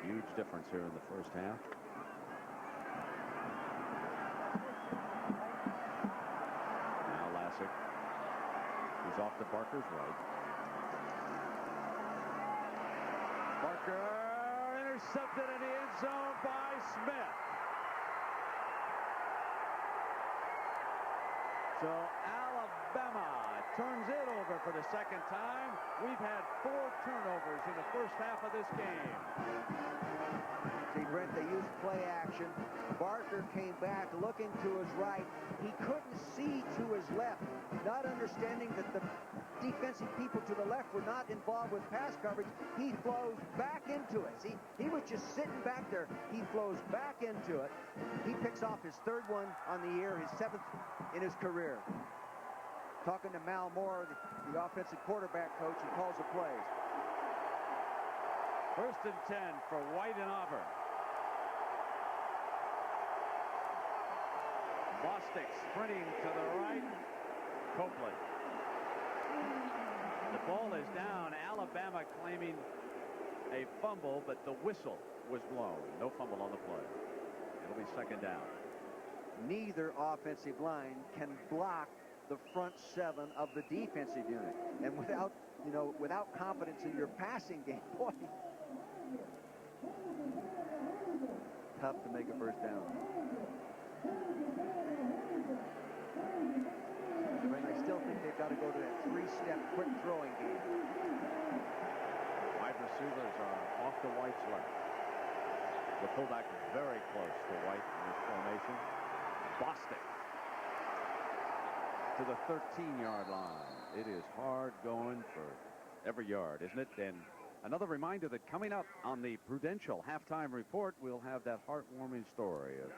Huge difference here in the first half. Bostic, who's off to Barker's right. Barker intercepted in the end zone by Smith. So Alabama turns it over for the second time. We've had 4 turnovers in the first half of this game. See, Brent, they used play action. Barker came back looking to his right. He couldn't see to his left, not understanding that the defensive people to the left were not involved with pass coverage. He flows back into it. See, he was just sitting back there. He flows back into it. He picks off his 3rd one on the year, his 7th in his career. Talking to Mal Moore, the offensive quarterback coach, he calls the plays. 1st and 10 for White and Auburn. Bostic sprinting to the right. Copeland. The ball is down. Alabama claiming a fumble, but the whistle was blown. No fumble on the play. It'll be 2nd down. Neither offensive line can block the front 7 of the defensive unit. And without, without confidence in your passing game, boy, tough to make a 1st down. But I still think they've got to go to that 3-step quick throwing game. Wide receivers are off to White's left. The fullback is very close to White in this formation. Bostic to the 13-yard line. It is hard going for every yard, isn't it? And another reminder that coming up on the Prudential halftime report, we'll have that heartwarming story of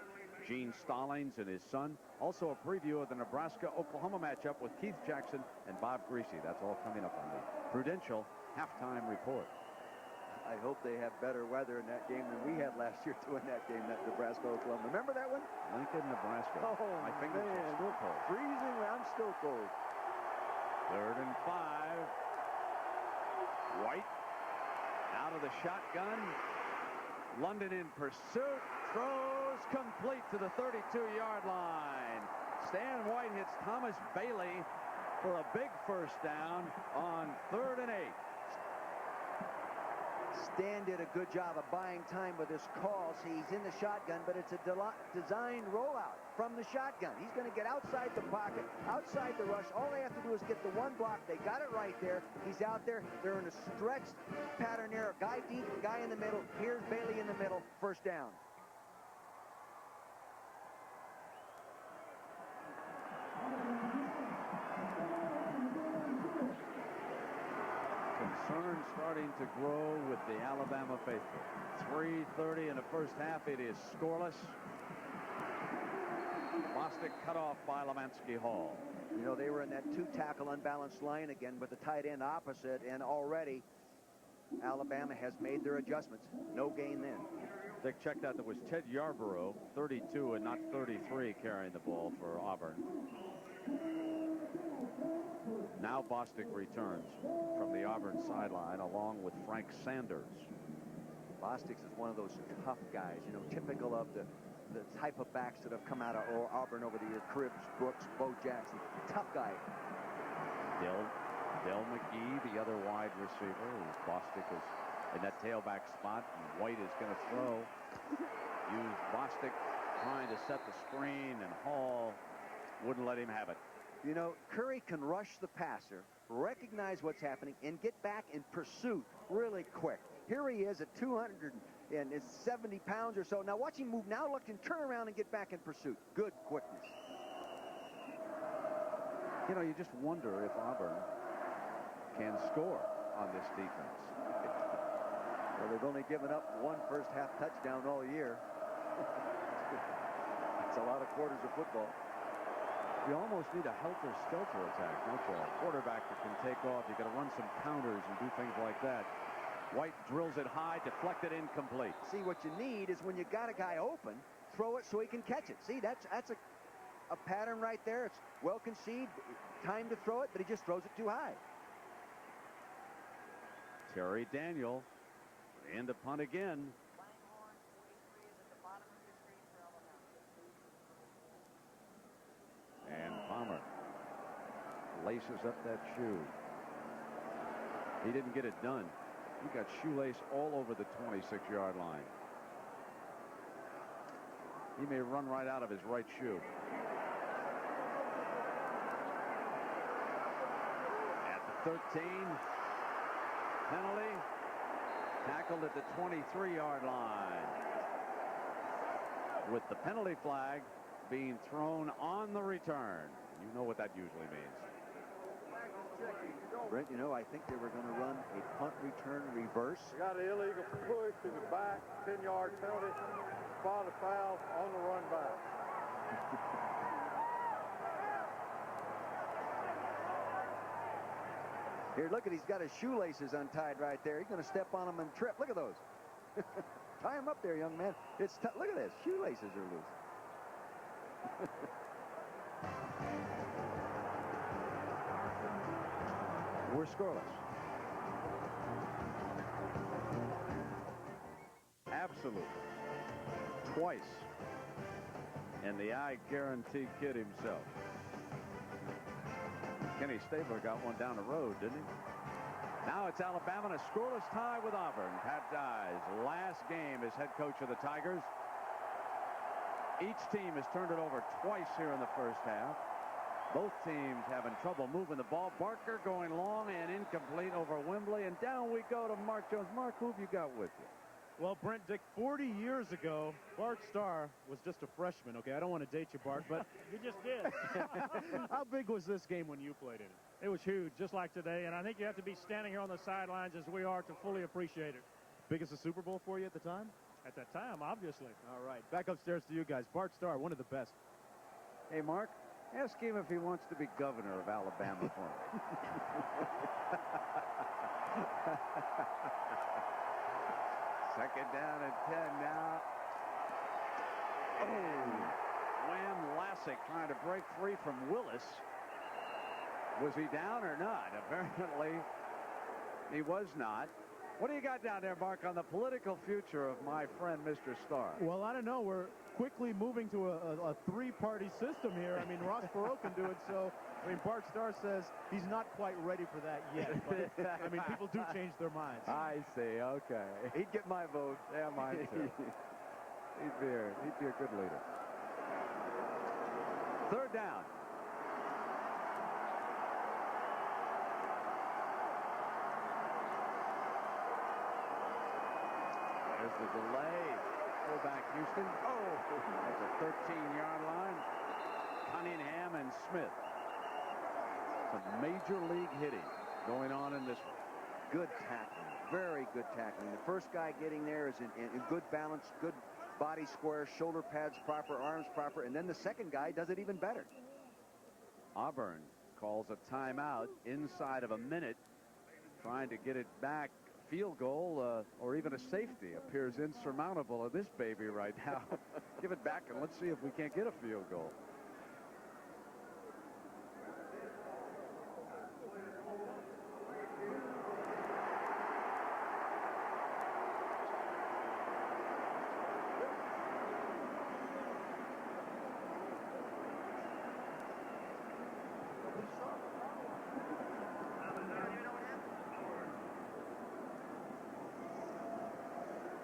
Gene Stallings and his son. Also a preview of the Nebraska-Oklahoma matchup with Keith Jackson and Bob Greasy. That's all coming up on the Prudential halftime report. I hope they have better weather in that game than we had last year to win that game, that Nebraska-Oklahoma. Remember that one? Lincoln, Nebraska. Oh, my fingers are still cold. Freezing. I'm still cold. 3rd and 5. White out of the shotgun. London in pursuit. Throws complete to the 32-yard line. Stan White hits Thomas Bailey for a big 1st down on 3rd and 8. Stan did a good job of buying time with his calls. He's in the shotgun, but it's a designed rollout from the shotgun. He's going to get outside the pocket, outside the rush. All they have to do is get the one block. They got it right there. He's out there. They're in a stretched pattern there. Guy deep, guy in the middle. Here's Bailey in the middle. 1st down. Concern starting to grow with the Alabama faithful. 3:30 in the first half. It is scoreless. Bostic cut off by Lemansky Hall. They were in that 2-tackle unbalanced line again with the tight end opposite, and already Alabama has made their adjustments. No gain then. Dick checked out. That was Ted Yarborough, 32 and not 33, carrying the ball for Auburn. Now Bostic returns from the Auburn sideline along with Frank Sanders. Bostic is one of those tough guys, typical of the type of backs that have come out of Auburn over the year. Cribbs, Brooks, Bo Jackson. Tough guy. Del McGee, the other wide receiver. Bostic is in that tailback spot, and White is going to throw. Use Bostic trying to set the screen, and Hall wouldn't let him have it. Curry can rush the passer, recognize what's happening, and get back in pursuit really quick. Here he is at 270 pounds or so. Now watch him move. Now look and turn around and get back in pursuit. Good quickness. You just wonder if Auburn can score on this defense. Well, they've only given up one first-half touchdown all year. It's a lot of quarters of football. You almost need a helter-skelter attack, don't you? A quarterback that can take off. You got to run some counters and do things like that. White drills it high, deflected, incomplete. See, what you need is when you got a guy open, throw it so he can catch it. See, that's a pattern right there. It's well conceived, time to throw it, but he just throws it too high. Terry Daniel in to punt again. And Palmer laces up that shoe. He didn't get it done. He got shoelace all over the 26-yard line. He may run right out of his right shoe. At the 13, penalty, tackled at the 23-yard line. With the penalty flag being thrown on the return. You know what that usually means. Brent, you know, I think they were going to run a punt return reverse. Got an illegal push in the back, 10-yard penalty, spot a foul on the run back. Here, look at, he's got his shoelaces untied right there. He's going to step on them and trip. Look at those. Tie him up there, young man. Look at this. Shoelaces are loose. We're scoreless. Absolutely. Twice. And the I guarantee kid himself. Kenny Stabler got one down the road, didn't he? Now it's Alabama in a scoreless tie with Auburn. Pat Dye's last game as head coach of the Tigers. Each team has turned it over twice here in the first half. Both teams having trouble moving the ball. Barker going long and incomplete over Wembley. And down we go to Mark Jones. Mark, who have you got with you? Well, Brent, Dick, 40 years ago, Bart Starr was just a freshman. Okay, I don't want to date you, Bart, but You just did. how big was this game when you played in it? It was huge, just like today, and I think you have to be standing here on the sidelines as we are to fully appreciate it. Biggest Super Bowl for you at the time? At that time, obviously. All right, back upstairs to you guys. Bart Starr, one of the best. Hey, Mark, ask him if he wants to be governor of Alabama for him. Second down and 10 now. Oh, Wham Lassick trying to break free from Willis. Was he down or not? Apparently, he was not. What do you got down there, Mark, on the political future of my friend, Mr. Starr? Well, I don't know. We're quickly moving to a three-party system here. I mean, Ross Perot can do it, so, I mean, Bart Starr says he's not quite ready for that yet. But, I mean, people do change their minds. I see, okay. He'd get my vote. Yeah, mine too. He'd be a good leader. Third down. There's the delay. Go back, Houston. Oh, at the 13-yard line. Cunningham and Smith. Some major league hitting going on in this one. Good tackling. Very good tackling. The first guy getting there is in good balance, good body square, shoulder pads proper, arms proper, and then the second guy does it even better. Auburn calls a timeout inside of a minute, trying to get it back. Field goal or even a safety appears insurmountable in this baby right now. Give it back and let's see if we can't get a field goal.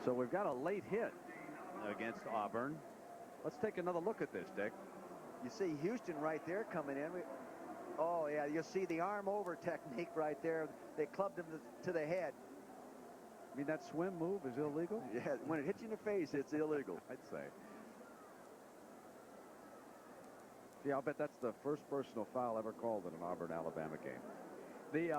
So we've got a late hit against Auburn. Let's take another look at this, Dick. You see Houston right there coming in. Oh, yeah, you see the arm over technique right there. They clubbed him to the head. I mean, that swim move is illegal? Yeah, when it hits you in the face, it's illegal. I'd say. Yeah, I'll bet that's the first personal foul ever called in an Auburn-Alabama game. The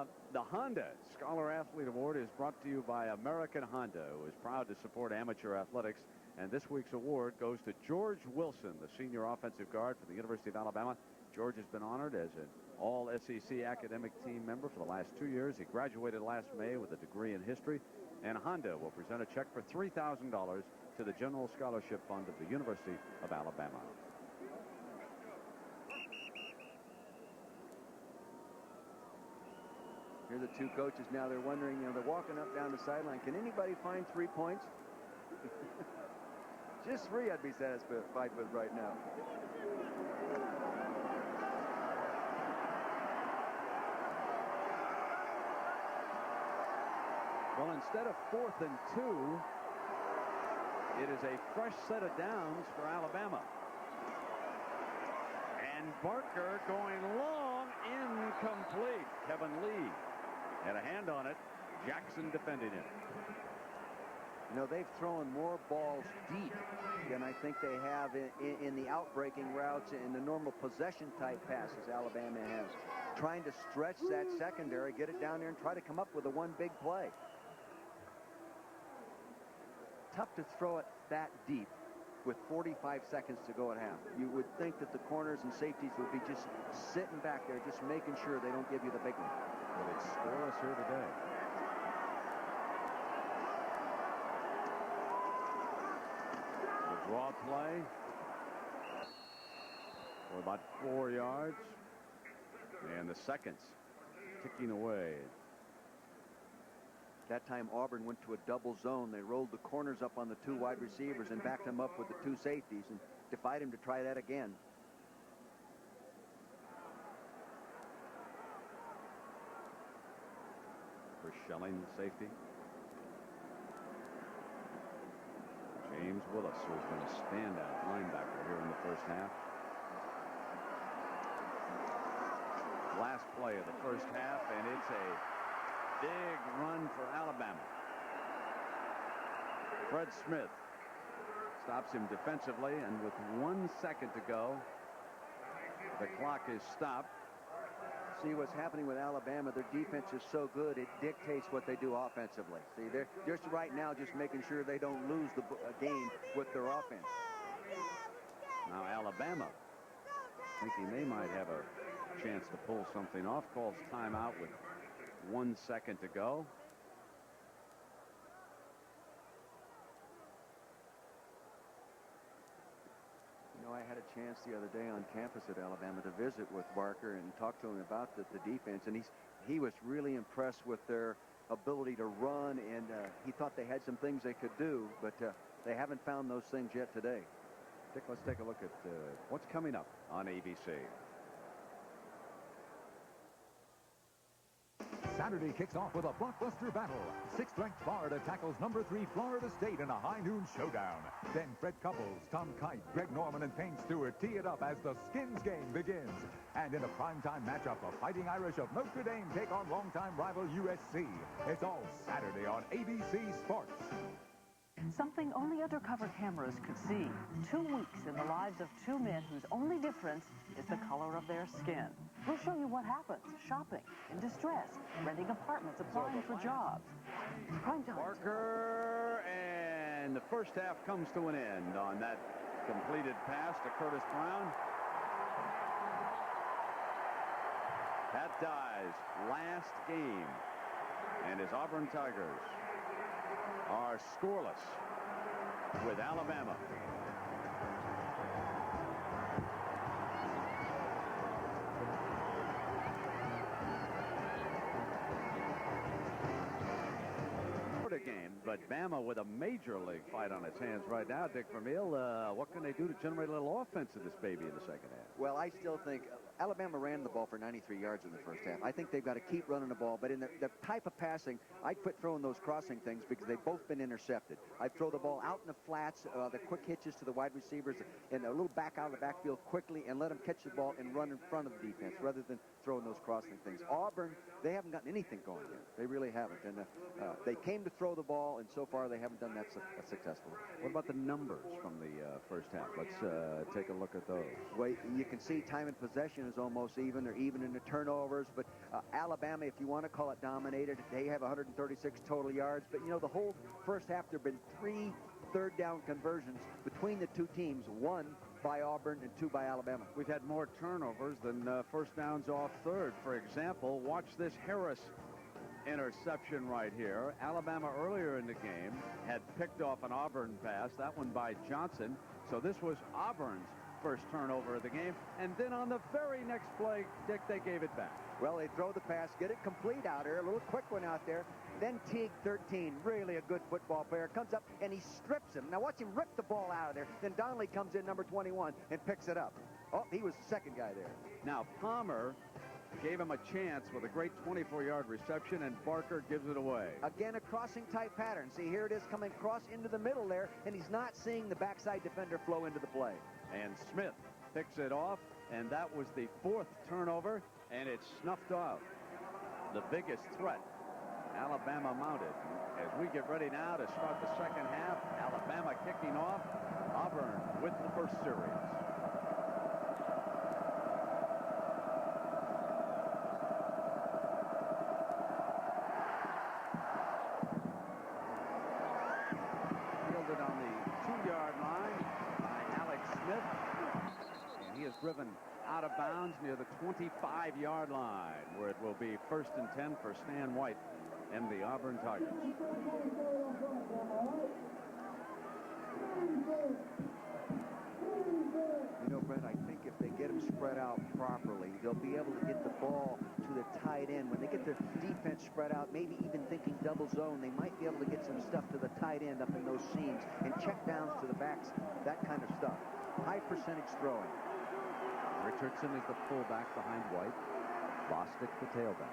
Honda Scholar Athlete Award is brought to you by American Honda, who is proud to support amateur athletics. And this week's award goes to George Wilson, the senior offensive guard for the University of Alabama. George has been honored as an all-SEC academic team member for the last 2 years. He graduated last May with a degree in history. And Honda will present a check for $3,000 to the General Scholarship Fund of the University of Alabama. Here are the two coaches now. They're wondering, they're walking up down the sideline. Can anybody find 3 points? Just 3 I'd be satisfied with right now. Well, instead of 4th and 2, it is a fresh set of downs for Alabama. And Barker going long, incomplete. Kevin Lee had a hand on it. Jackson defending it. You know, they've thrown more balls deep than I think they have in the outbreaking routes and the normal possession type passes Alabama has. Trying to stretch that secondary, get it down there and try to come up with a one big play. Tough to throw it that deep with 45 seconds to go at half. You would think that the corners and safeties would be just sitting back there, just making sure they don't give you the big one. But it's scoreless here today. The draw play for about 4 yards. And the seconds ticking away. That time Auburn went to a double zone. They rolled the corners up on the 2 wide receivers and backed them up with the 2 safeties and defied him to try that again. For Schelling, safety. James Willis, who's been a standout linebacker here in the first half. Last play of the first half, and it's a big run for Alabama. Fred Smith stops him defensively, and with 1 second to go, the clock is stopped. See what's happening with Alabama. Their defense is so good, it dictates what they do offensively. See, they're just right now just making sure they don't lose the game with their offense. Now Alabama, thinking they might have a chance to pull something off, calls timeout with 1 second to go. You know, I had a chance the other day on campus at Alabama to visit with Barker and talk to him about the defense, and he was really impressed with their ability to run, and he thought they had some things they could do, but they haven't found those things yet today. Dick, let's take a look at what's coming up on ABC. Saturday kicks off with a blockbuster battle. 6th-ranked Florida tackles number 3 Florida State in a high noon showdown. Then Fred Couples, Tom Kite, Greg Norman, and Payne Stewart tee it up as the Skins game begins. And in a primetime matchup, the Fighting Irish of Notre Dame take on longtime rival USC. It's all Saturday on ABC Sports. Something only undercover cameras could see. 2 weeks in the lives of 2 men whose only difference is the color of their skin. We'll show you what happens shopping, in distress, renting apartments, applying for jobs. Prime time. Barker, and the first half comes to an end on that completed pass to Curtis Brown. Pat Dye's last game, and his Auburn Tigers are scoreless with Alabama. Game, but Bama with a major league fight on its hands right now. Dick Vermeil, what can they do to generate a little offense in this baby in the second half? Well, I still think Alabama ran the ball for 93 yards in the first half. I think they've got to keep running the ball, but in the type of passing, I'd quit throwing those crossing things because they've both been intercepted. I'd throw the ball out in the flats, the quick hitches to the wide receivers, and a little back out of the backfield quickly and let them catch the ball and run in front of the defense rather than throwing those crossing things. Auburn, they haven't gotten anything going yet. They really haven't. And they came to throw the ball, and so far they haven't done that successfully. What about the numbers from the first half? Let's take a look at those. Well, you can see time and possession is almost even. They're even in the turnovers, but Alabama, if you want to call it dominated, they have 136 total yards. But, you know, the whole first half, there have been 3 third-down conversions between the 2 teams, 1 by Auburn and 2 by Alabama. We've had more turnovers than first downs off third. For example, watch this Harris interception right here. Alabama earlier in the game had picked off an Auburn pass, that one by Johnson. So this was Auburn's first turnover of the game. And then on the very next play, Dick, they gave it back. Well, they throw the pass, get it complete out there, a little quick one out there. Then Teague, 13, really a good football player, comes up and he strips him. Now watch him rip the ball out of there. Then Donnelly comes in, number 21, and picks it up. Oh, he was the second guy there. Now Palmer gave him a chance with a great 24-yard reception, and Barker gives it away. Again, a crossing type pattern. See, here it is coming across into the middle there, and he's not seeing the backside defender flow into the play. And Smith picks it off, and that was the 4th turnover, and it's snuffed out. The biggest threat Alabama mounted. As we get ready now to start the second half, Alabama kicking off, Auburn with the first series. Fielded on the 2-yard line by Alex Smith, and he is driven out of bounds near the 25-yard line, where it will be 1st and 10 for Stan White and the Auburn Tigers. You know, Brent, I think if they get them spread out properly, they'll be able to get the ball to the tight end. When they get their defense spread out, maybe even thinking double zone, they might be able to get some stuff to the tight end up in those seams and check downs to the backs, that kind of stuff. High percentage throwing. Richardson is the fullback behind White. Bostic the tailback.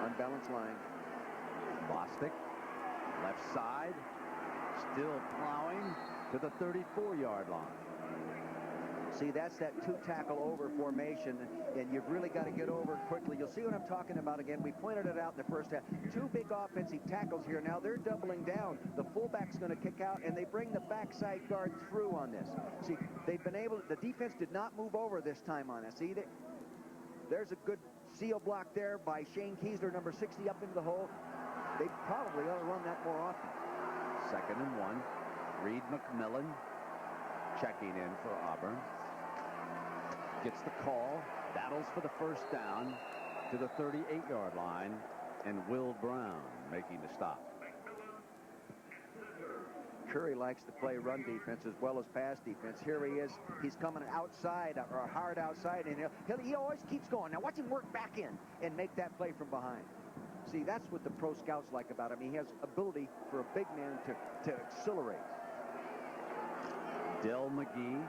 Unbalanced line. Bostic, left side, still plowing to the 34-yard line. See, that's that 2-tackle over formation, and you've really got to get over quickly. You'll see what I'm talking about again. We pointed it out in the first half. 2 big offensive tackles here. Now they're doubling down. The fullback's going to kick out, and they bring the backside guard through on this. See, they've been able to, the defense did not move over this time on us. See, there's a good seal block there by Shane Kiesler, number 60, up into the hole. They probably ought to run that more often. 2nd and 1. Reed McMillan checking in for Auburn. Gets the call, battles for the first down to the 38-yard line, and Will Brown making the stop. Curry likes to play run defense as well as pass defense. Here he is. He's coming outside or hard outside, and he always keeps going. Now watch him work back in and make that play from behind. See, that's what the pro scouts like about him. He has ability for a big man to accelerate. Dell McGee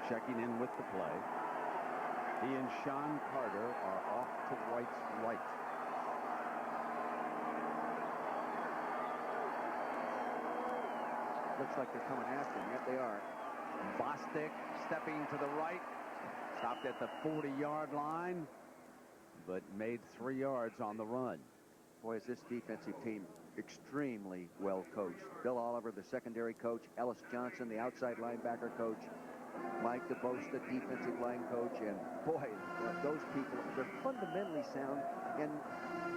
checking in with the play. He and Sean Carter are off to White's right. Looks like they're coming after him. Yep, they are. Bostic stepping to the right. Stopped at the 40-yard line, but made 3 yards on the run. Boy, is this defensive team extremely well coached. Bill Oliver, the secondary coach. Ellis Johnson, the outside linebacker coach. Mike DeBosta, defensive line coach. And boy, those people, they're fundamentally sound. And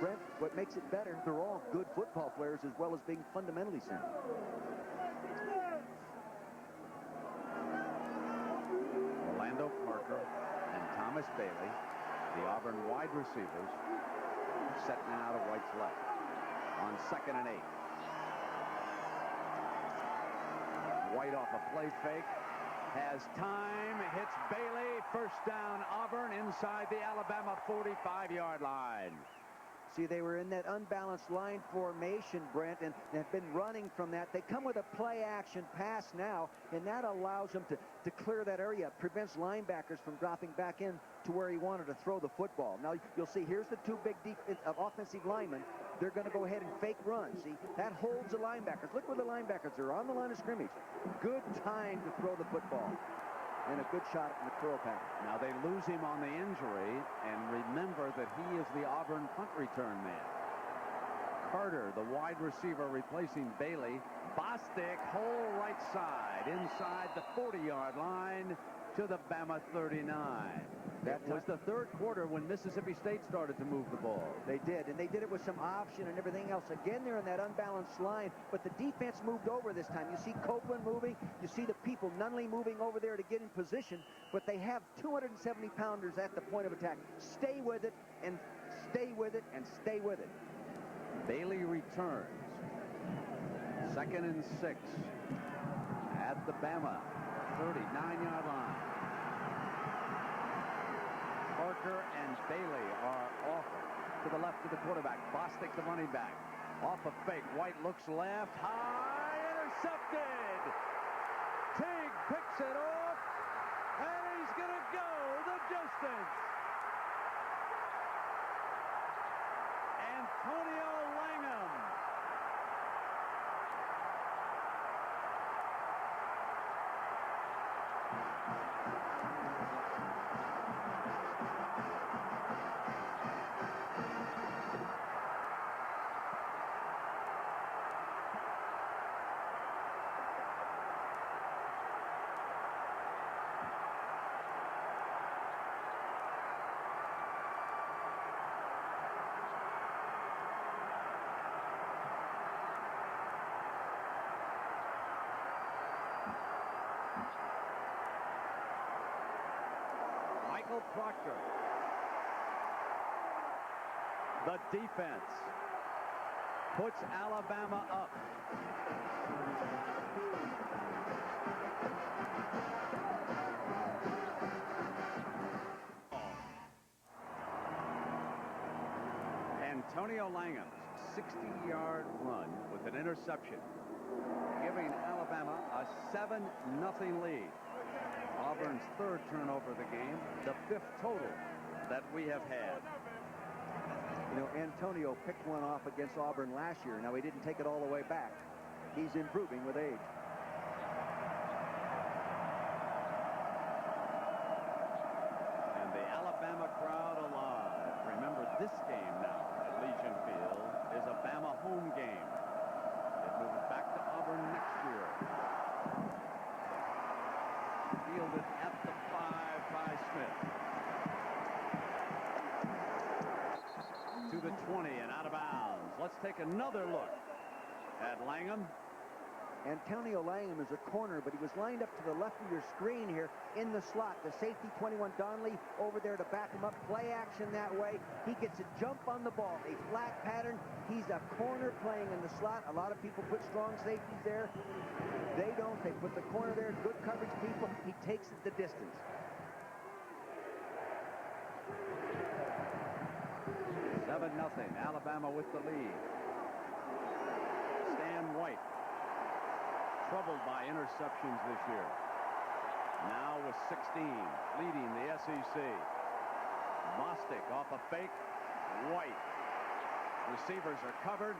Brent, what makes it better, they're all good football players as well as being fundamentally sound. Orlando Parker and Thomas Bailey, the Auburn wide receivers, set now to White's left on 2nd and 8. White off a play fake, has time, hits Bailey, first down Auburn inside the Alabama 45-yard line. See, they were in that unbalanced line formation, Brent, and have been running from that. They come with a play-action pass now, and that allows them to clear that area. Prevents linebackers from dropping back in to where he wanted to throw the football. Now, you'll see, here's the 2 big offensive linemen. They're going to go ahead and fake run. See, that holds the linebackers. Look where the linebackers are, on the line of scrimmage. Good time to throw the football. And a good shot in the curl pattern. Now they lose him on the injury, and remember that he is the Auburn punt return man. Carter, the wide receiver, replacing Bailey. Bostic, whole right side, inside the 40-yard line to the Bama 39. That was the 3rd quarter when Mississippi State started to move the ball. They did, and they did it with some option and everything else. Again, they're in that unbalanced line, but the defense moved over this time. You see Copeland moving. You see the people, Nunley, moving over there to get in position, but they have 270-pounders at the point of attack. Stay with it, and stay with it, and stay with it. Bailey returns. 2nd and 6 at the Bama 39-yard line. Parker and Bailey are off to the left of the quarterback. Bostic, the running back. Off a fake. White looks left. High. Intercepted. Teague picks it off. And he's going to go the distance. Michael Proctor. The defense puts Alabama up. Antonio Langham's 60-yard run with an interception, giving Alabama a 7-0 lead. Auburn's third turnover of the game, the 5th total that we have had. You know, Antonio picked one off against Auburn last year. Now, he didn't take it all the way back. He's improving with age. And the Alabama crowd alive. Remember, this game now at Legion Field is a Bama home game. It moves back to Auburn next year. Fielded at the 5 by Smith. To the 20 and out of bounds. Let's take another look at Langham. Antonio Langham is a corner, but he was lined up to the left of your screen here in the slot. The safety, 21 Donnelly, over there to back him up. Play action that way. He gets a jump on the ball, a flat pattern. He's a corner playing in the slot. A lot of people put strong safeties there. They don't. They put the corner there. Good coverage people. He takes it the distance. Nothing. Alabama with the lead. Stan White, troubled by interceptions this year. Now with 16, leading the SEC. Bostic off a fake. White. Receivers are covered,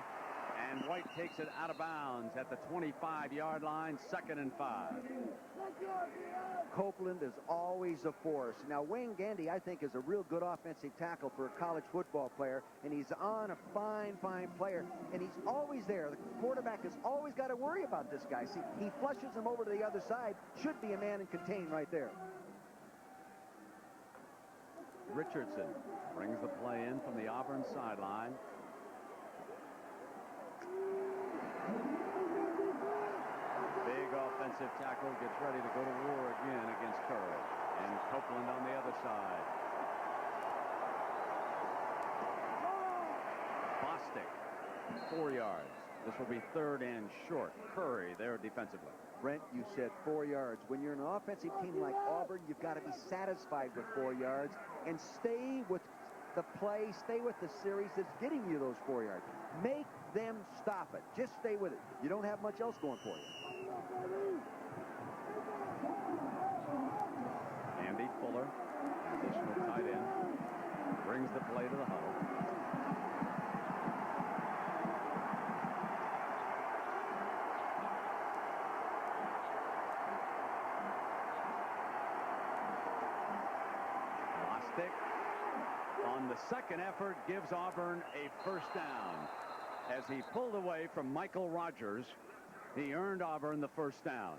and White takes it out of bounds at the 25-yard line, 2nd and 5. Copeland is always a force. Now, Wayne Gandy, I think, is a real good offensive tackle for a college football player, and he's on a fine player, and he's always there. The quarterback has always got to worry about this guy. See, he flushes him over to the other side. Should be a man and contain right there. Richardson brings the play in from the Auburn sideline. Big offensive tackle, gets ready to go to war again against Curry. And Copeland on the other side. Bostic, 4 yards. This will be 3rd and short. Curry there defensively. Brent, you said 4 yards. When you're an offensive team like Auburn, you've got to be satisfied with 4 yards and stay with the play, stay with the series that's getting you those 4 yards. Make them stop it. Just stay with it. You don't have much else going for you. Andy Fuller, additional tight end, brings the play to the huddle. Bostic on the second effort gives Auburn a 1st down. As he pulled away from Michael Rogers, he earned Auburn the 1st down.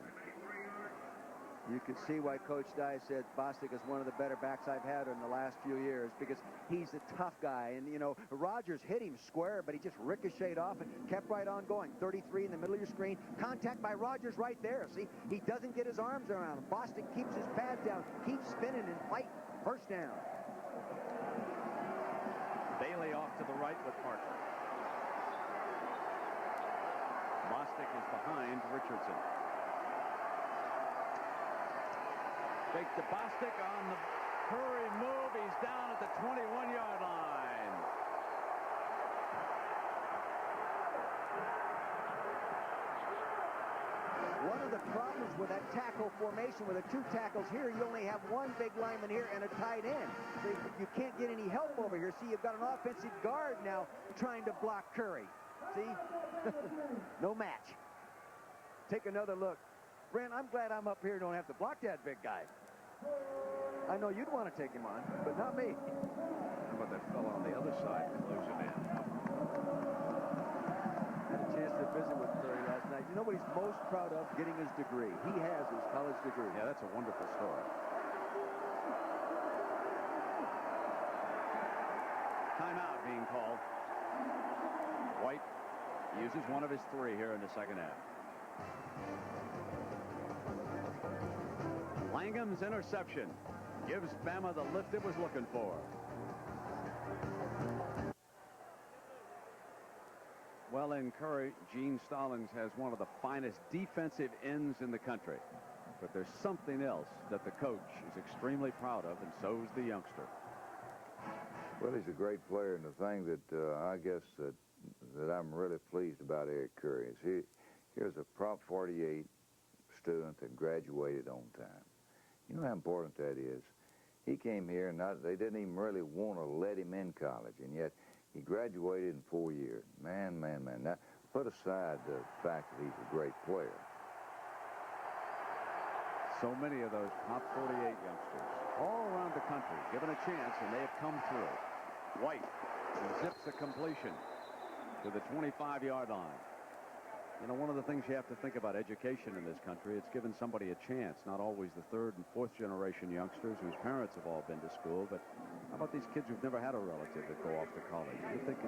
You can see why Coach Dye said Bostic is one of the better backs I've had in the last few years, because he's a tough guy. And, you know, Rogers hit him square, but he just ricocheted off and kept right on going. 33 in the middle of your screen. Contact by Rogers right there. See, he doesn't get his arms around him. Bostic keeps his pads down, keeps spinning and fighting. 1st down. Bailey off to the right with Parker. Bostic is behind Richardson. Fake to Bostic on the Curry move. He's down at the 21-yard line. One of the problems with that tackle formation, with the 2 tackles here, you only have 1 big lineman here and a tight end. So you can't get any help over here. See, you've got an offensive guard now trying to block Curry. See? No match. Take another look. Brent, I'm glad I'm up here and don't have to block that big guy. I know you'd want to take him on, but not me. How about that fellow on the other side that lose him in? Had a chance to visit with Curry last night. You know what he's most proud of? Getting his degree. He has his college degree. Yeah, that's a wonderful story. Timeout being called. White uses one of his 3 here in the second half. Langham's interception gives Bama the lift it was looking for. Well, in Curry, Gene Stallings has one of the finest defensive ends in the country. But there's something else that the coach is extremely proud of, and so is the youngster. Well, he's a great player, and the thing that I guess that I'm really pleased about Eric Curry is here's a Prop 48 student that graduated on time. You know how important that is? He came here, and they didn't even really want to let him in college, and yet he graduated in 4 years. Man. Now, put aside the fact that he's a great player. So many of those top 48 youngsters all around the country given a chance, and they have come through. White zips a completion to the 25-yard line. You know, one of the things you have to think about education in this country, it's given somebody a chance, not always the third and fourth generation youngsters whose parents have all been to school, but how about these kids who've never had a relative that go off to college? I think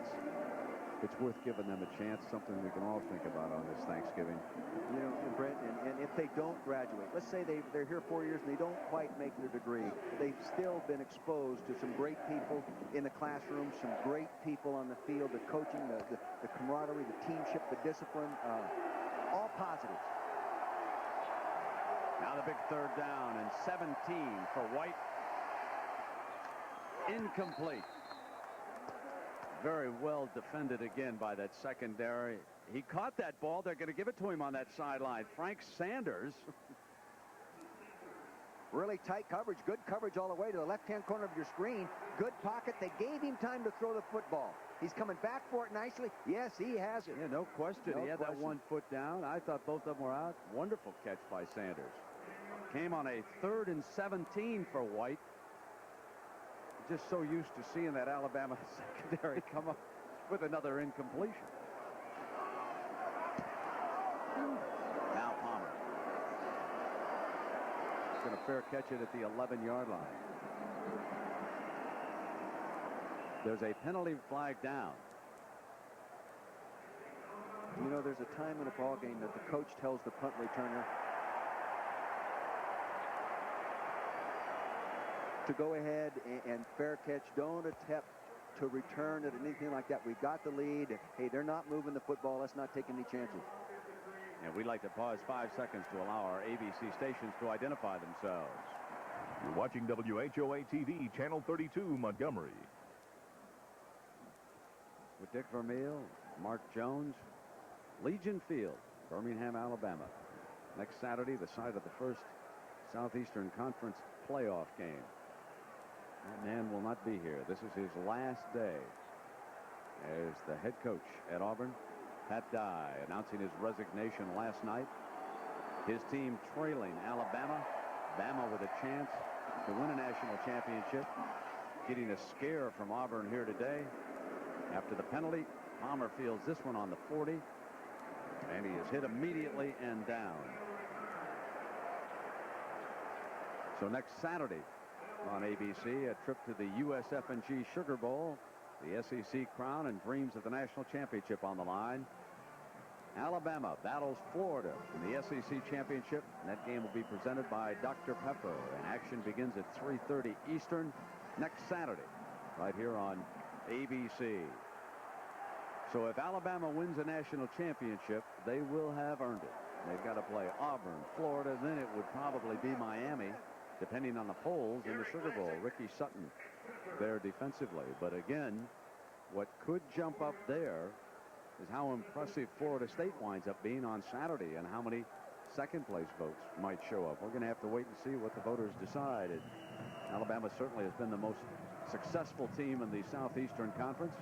it's worth giving them a chance, something we can all think about on this Thanksgiving. You know, Brent, and if they don't graduate, let's say they're here 4 years and they don't quite make their degree, they've still been exposed to some great people in the classroom, some great people on the field, the coaching, the camaraderie, the teamship, the discipline, all positives. Now the big third down and 17 for White. Incomplete. Very well defended again by that secondary. He caught that ball. They're going to give it to him on that sideline. Frank Sanders. Really tight coverage. Good coverage all the way to the left-hand corner of your screen. Good pocket. They gave him time to throw the football. He's coming back for it nicely. Yes, he has it. Yeah, no question. He had that 1 foot down. I thought both of them were out. Wonderful catch by Sanders. Came on a 3rd and 17 for White. Just so used to seeing that Alabama secondary come up with another incompletion. Now Palmer. He's going to fair catch it at the 11-yard line. There's a penalty flag down. You know, there's a time in a ball game that the coach tells the punt returner to go ahead and fair catch. Don't attempt to return it or anything like that. We've got the lead. Hey, they're not moving the football. Let's not take any chances. And we'd like to pause 5 seconds to allow our ABC stations to identify themselves. You're watching WHOA TV, Channel 32, Montgomery. With Dick Vermeil, Mark Jones, Legion Field, Birmingham, Alabama. Next Saturday, the site of the first Southeastern Conference playoff game. That man will not be here. This is his last day as the head coach at Auburn. Pat Dye announcing his resignation last night. His team trailing Alabama. Bama with a chance to win a national championship. Getting a scare from Auburn here today. After the penalty, Palmer fields this one on the 40. And he is hit immediately and down. So next Saturday on ABC, a trip to the USF&G Sugar Bowl, the SEC crown and dreams of the national championship on the line. Alabama battles Florida in the SEC championship, and that game will be presented by Dr. Pepper, and action begins at 3:30 Eastern next Saturday right here on ABC. So if Alabama wins a national championship, they will have earned it. They've got to play Auburn, Florida, then it would probably be Miami, depending on the polls in the Sugar Bowl. Ricky Sutton there defensively. But again, what could jump up there is how impressive Florida State winds up being on Saturday and how many second-place votes might show up. We're going to have to wait and see what the voters decide. Alabama certainly has been the most successful team in the Southeastern Conference.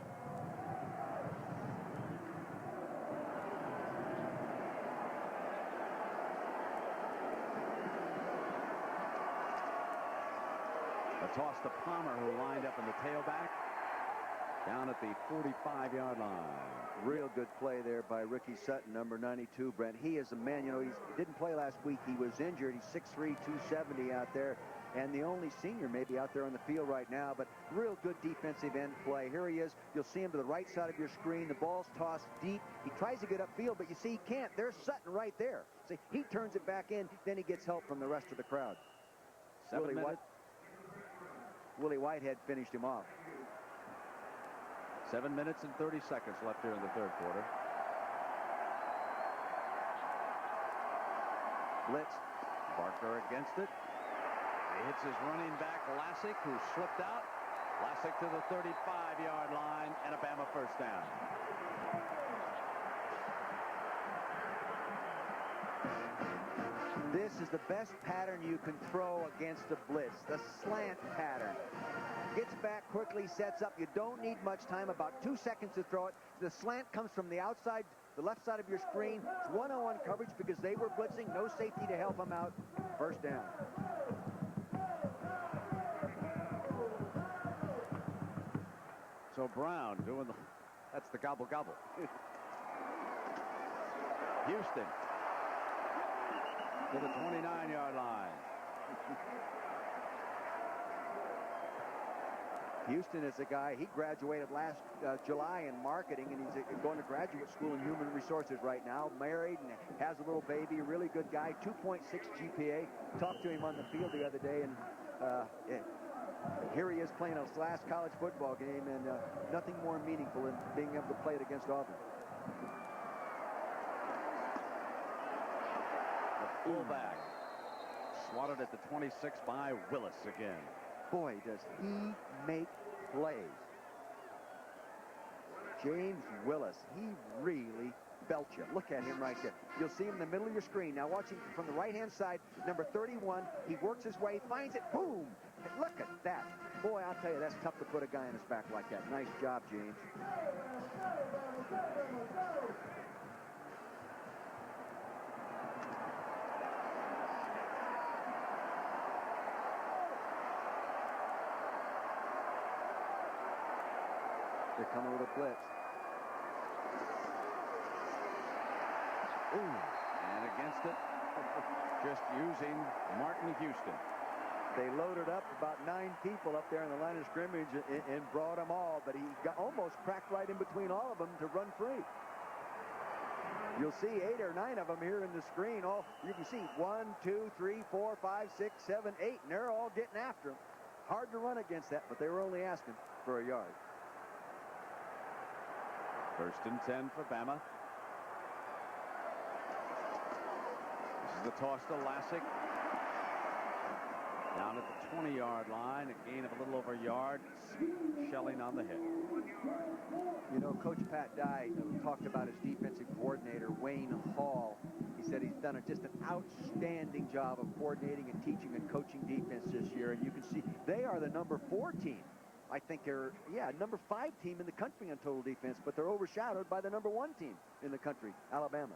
A toss to Palmer, who lined up in the tailback down at the 45-yard line. Real good play there by Ricky Sutton, number 92, Brent. He is a man, you know, he didn't play last week. He was injured. He's 6'3", 270 out there, and the only senior maybe out there on the field right now, but real good defensive end play. Here he is. You'll see him to the right side of your screen. The ball's tossed deep. He tries to get upfield, but you see he can't. There's Sutton right there. See, he turns it back in, then he gets help from the rest of the crowd. 7 minutes. Willie Whitehead finished him off. 7 minutes and 30 seconds left here in the third quarter. Blitz. Barker against it. He hits his running back, Lassick, who slipped out. Lassick to the 35-yard line, and a Bama first down. This is the best pattern you can throw against a blitz, the slant pattern. Gets back quickly, sets up. You don't need much time, about 2 seconds to throw it. The slant comes from the outside, the left side of your screen. It's one-on-one coverage because they were blitzing. No safety to help them out. First down. So Brown doing that's the gobble gobble. Houston to the 29-yard line. Houston is a guy, he graduated last July in marketing, and he's going to graduate school in human resources right now. Married and has a little baby, really good guy, 2.6 GPA. Talked to him on the field the other day, and here he is playing his last college football game, and nothing more meaningful than being able to play it against Auburn. The fullback swatted at the 26 by Willis again. Boy, does he make plays. James Willis, he really belts you. Look at him right there. You'll see him in the middle of your screen. Now watching from the right-hand side, number 31, he works his way, finds it, boom! Look at that. Boy, I'll tell you, that's tough to put a guy on his back like that. Nice job, James. They're coming with a blitz. Ooh, and against it, just using Martin Houston. They loaded up about 9 people up there in the line of scrimmage and brought them all, but he almost cracked right in between all of them to run free. You'll see 8 or 9 of them here in the screen. Oh, you can see 1, 2, 3, 4, 5, 6, 7, 8, and they're all getting after him. Hard to run against that, but they were only asking for a yard. First and 10 for Bama. This is the toss to Lassick. Down at the 20-yard line, a gain of a little over a yard. Schelling on the hit. You know, Coach Pat Dye talked about his defensive coordinator, Wayne Hall. He said he's done just an outstanding job of coordinating and teaching and coaching defense this year. And you can see they are the number 4 team. I think they're, number 5 team in the country on total defense, but they're overshadowed by the number 1 team in the country, Alabama.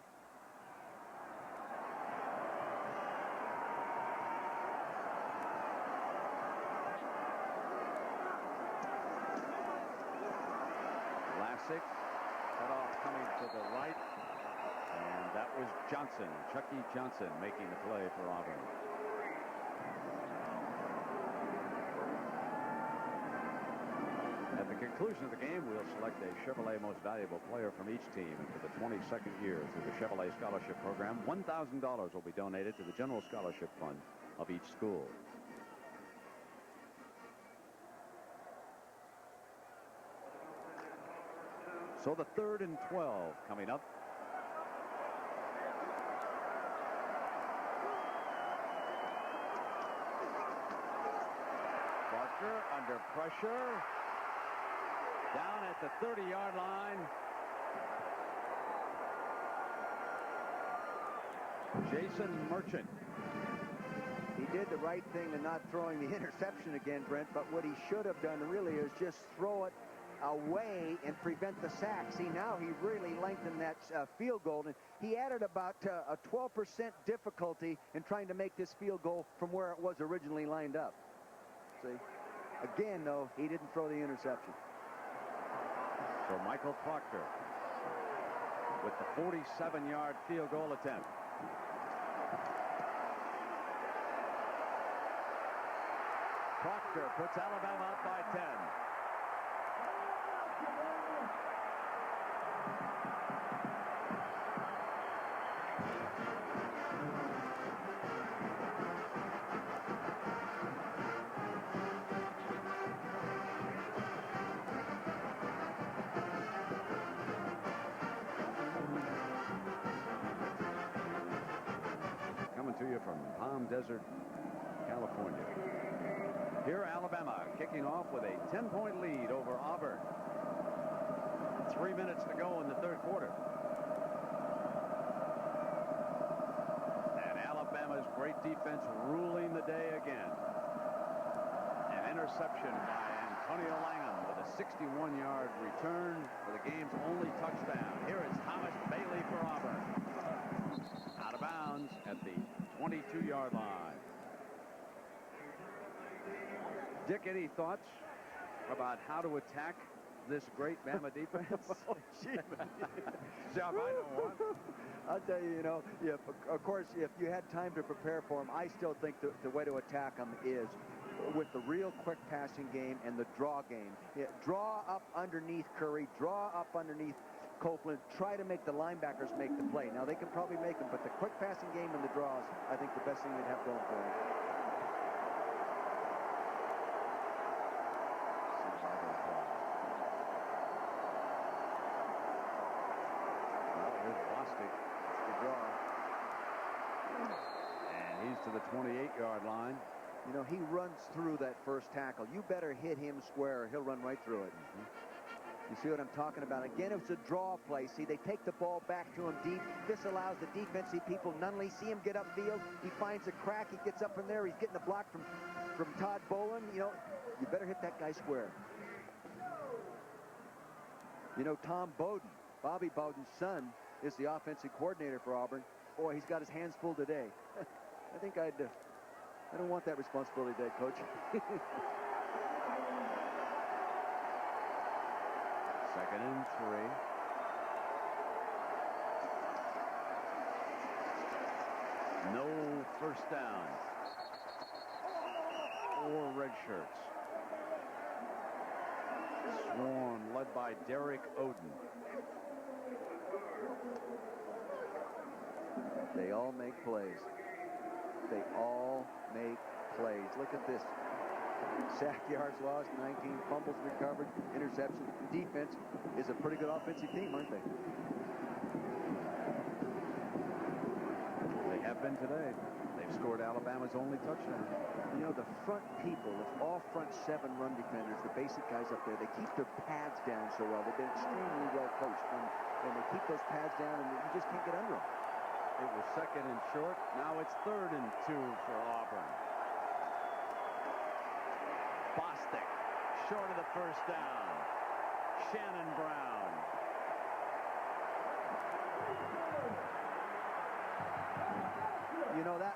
Lassick cut off coming to the right, and that was Johnson, Chucky Johnson, making the play for Auburn. At the conclusion of the game, we'll select a Chevrolet Most Valuable Player from each team. And for the 22nd year through the Chevrolet Scholarship Program, $1,000 will be donated to the General Scholarship Fund of each school. So the 3rd and 12 coming up. Barker under pressure. Down at the 30-yard line. Jason Merchant. He did the right thing in not throwing the interception again, Brent, but what he should have done really is just throw it away and prevent the sack. See, now he really lengthened that field goal, and he added about a 12% difficulty in trying to make this field goal from where it was originally lined up. See, again, though, he didn't throw the interception. So Michael Proctor with the 47-yard field goal attempt. Proctor puts Alabama up by 10. from Palm Desert, California. Here, Alabama kicking off with a 10-point lead over Auburn. 3 minutes to go in the third quarter. And Alabama's great defense ruling the day again. An interception by Antonio Langham with a 61-yard return for the game's only touchdown. Here is Thomas Bailey for Auburn. Out of bounds at the 22-yard line. Dick, any thoughts about how to attack this great Bama defense? Oh, gee. Jeff, I know one. I'll tell you, of course, if you had time to prepare for him, I still think the way to attack him is with the real quick passing game and the draw game. Yeah, draw up underneath Curry, draw up underneath Copeland, try to make the linebackers make the play. Now, they can probably make them, but the quick passing game and the draws, I think the best thing they'd have going for them. To the 28-yard line. You know, he runs through that first tackle. You better hit him square or he'll run right through it. You see what I'm talking about? Again, it's a draw play. See, they take the ball back to him deep. This allows the defensive people, Nunley, see him get upfield. He finds a crack. He gets up in there. He's getting the block from Todd Bowen. You know, you better hit that guy square. You know, Tom Bowden, Bobby Bowden's son, is the offensive coordinator for Auburn. Boy, he's got his hands full today. I think I don't want that responsibility today, Coach. Second and 3. No first down. 4 red shirts. Swarm led by Derek Oden. They all make plays. They all make plays. Look at this. Sack yards lost, 19 fumbles recovered, interception. Defense is a pretty good offensive team, aren't they? They have been today. They've scored Alabama's only touchdown. You know, the front people, all front 7 run defenders, the basic guys up there, they keep their pads down so well. They've been extremely well coached, and they keep those pads down, and you just can't get under them. It was second and short. Now it's 3rd and 2 for Auburn. Bostic, short of the first down. Shannon Brown. You know, that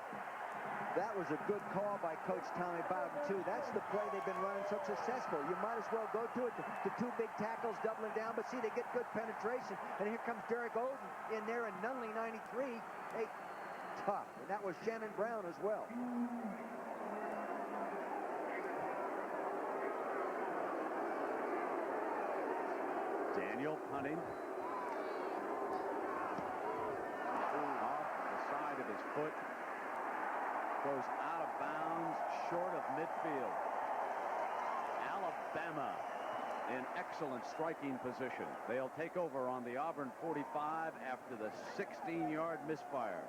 was a good call by Coach Tommy Bowden, too. That's the play they've been running so successful. You might as well go to it. The 2 big tackles doubling down, but see, they get good penetration. And here comes Derek Oden in there, and Nunley, 93. Hey, tough. And that was Shannon Brown as well. Daniel punting. Off the side of his foot. Goes out of bounds, short of midfield. Alabama in excellent striking position. They'll take over on the Auburn 45 after the 16-yard misfire.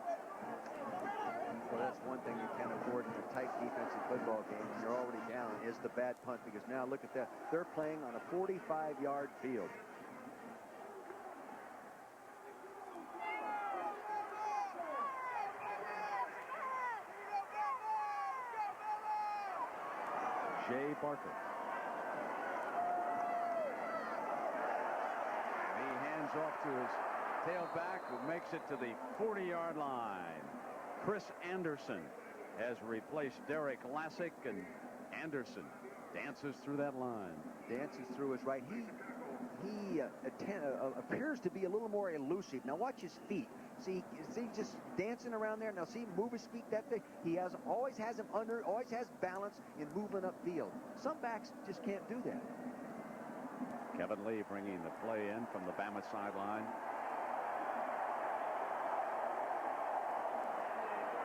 Well, that's one thing you can't afford in a tight defensive football game when you're already down is the bad punt, because now look at that. They're playing on a 45-yard field. Jay Barker. He hands off to his tailback, who makes it to the 40-yard line. Chris Anderson has replaced Derek Lassick, and Anderson dances through that line. Dances through his right. He appears to be a little more elusive. Now watch his feet. See, just dancing around there. Now see, move his feet that way. He always has him under, always has balance in moving upfield. Some backs just can't do that. Kevin Lee bringing the play in from the Bama sideline.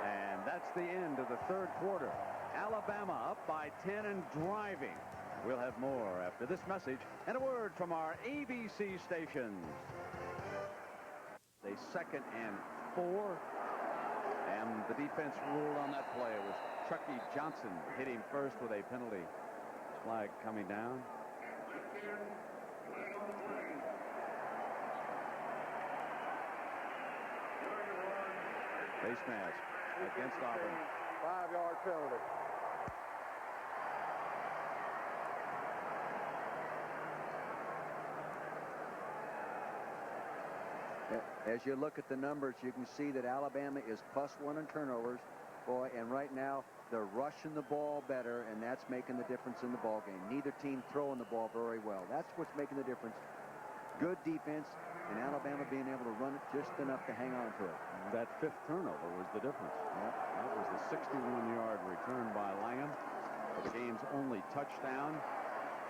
And that's the end of the third quarter. Alabama up by 10 and driving. We'll have more after this message and a word from our ABC stations. A 2nd and 4. and the defense ruled on that play. It was Chucky Johnson hit him first with a penalty flag coming down. Face mask against Auburn. 5-yard penalty. As you look at the numbers, you can see that Alabama is +1 in turnovers. Boy, and right now they're rushing the ball better, and that's making the difference in the ball game. Neither team throwing the ball very well. That's what's making the difference. Good defense, and Alabama being able to run it just enough to hang on to it. That 5th turnover was the difference. Yep. That was the 61-yard return by Langham for the game's only touchdown.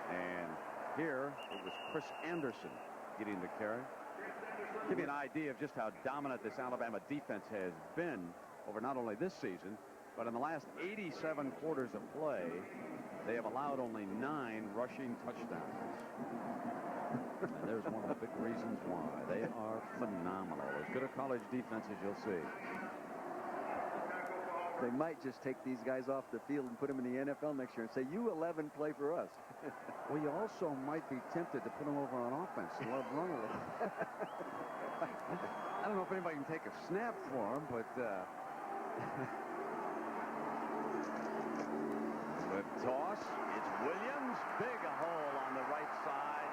And here it was Chris Anderson getting the carry. Give you an idea of just how dominant this Alabama defense has been over not only this season, but in the last 87 quarters of play, they have allowed only 9 rushing touchdowns. And there's one of the big reasons why. They are phenomenal. As good a college defense as you'll see. They might just take these guys off the field and put them in the NFL next year and say, you 11 play for us. Well, you also might be tempted to put them over on offense and let them run a little. I don't know if anybody can take a snap for them, but the toss, it's Williams. Big a hole on the right side.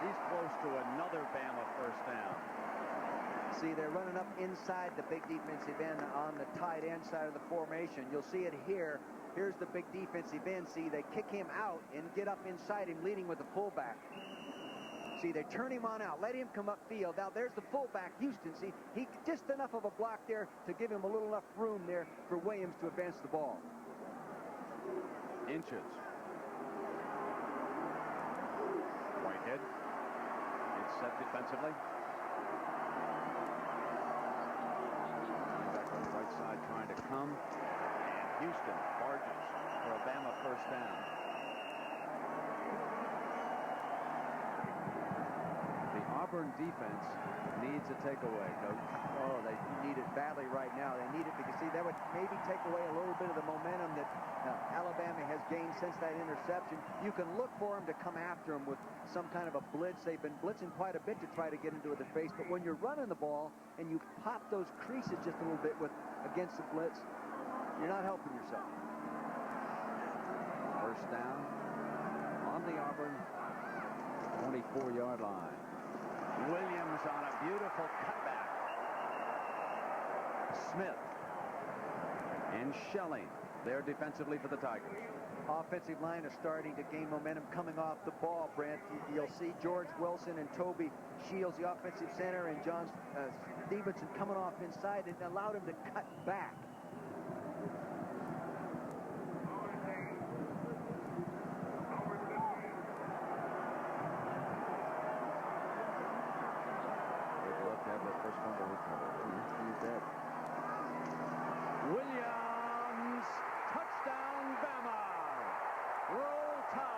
He's close to another Bama first down. See, they're running up inside the big defensive end on the tight end side of the formation. You'll see it here. Here's the big defensive end. See, they kick him out and get up inside him, leading with the fullback. See, they turn him on out, let him come upfield. Now, there's the fullback, Houston. See, he just enough of a block there to give him a little enough room there for Williams to advance the ball. Inches. Whitehead. It's set defensively. Back on the right side trying to come. And Houston barges for a Bama first down. The Auburn defense needs a takeaway, Coach. Oh, they need it badly right now. They need it because, see, that would maybe take away a little bit of the momentum that Alabama has gained since that interception. You can look for them to come after them with some kind of a blitz. They've been blitzing quite a bit to try to get into their face, but when you're running the ball and you pop those creases just a little bit against the blitz, you're not helping yourself. First down on the Auburn 24-yard line. Williams on a beautiful cutback. Smith and Shelling there defensively for the Tigers. Offensive line is starting to gain momentum coming off the ball, Brent. You'll see George Wilson and Toby Shields, the offensive center, and John Stevenson coming off inside and allowed him to cut back. Williams, touchdown Bama. Roll Tide.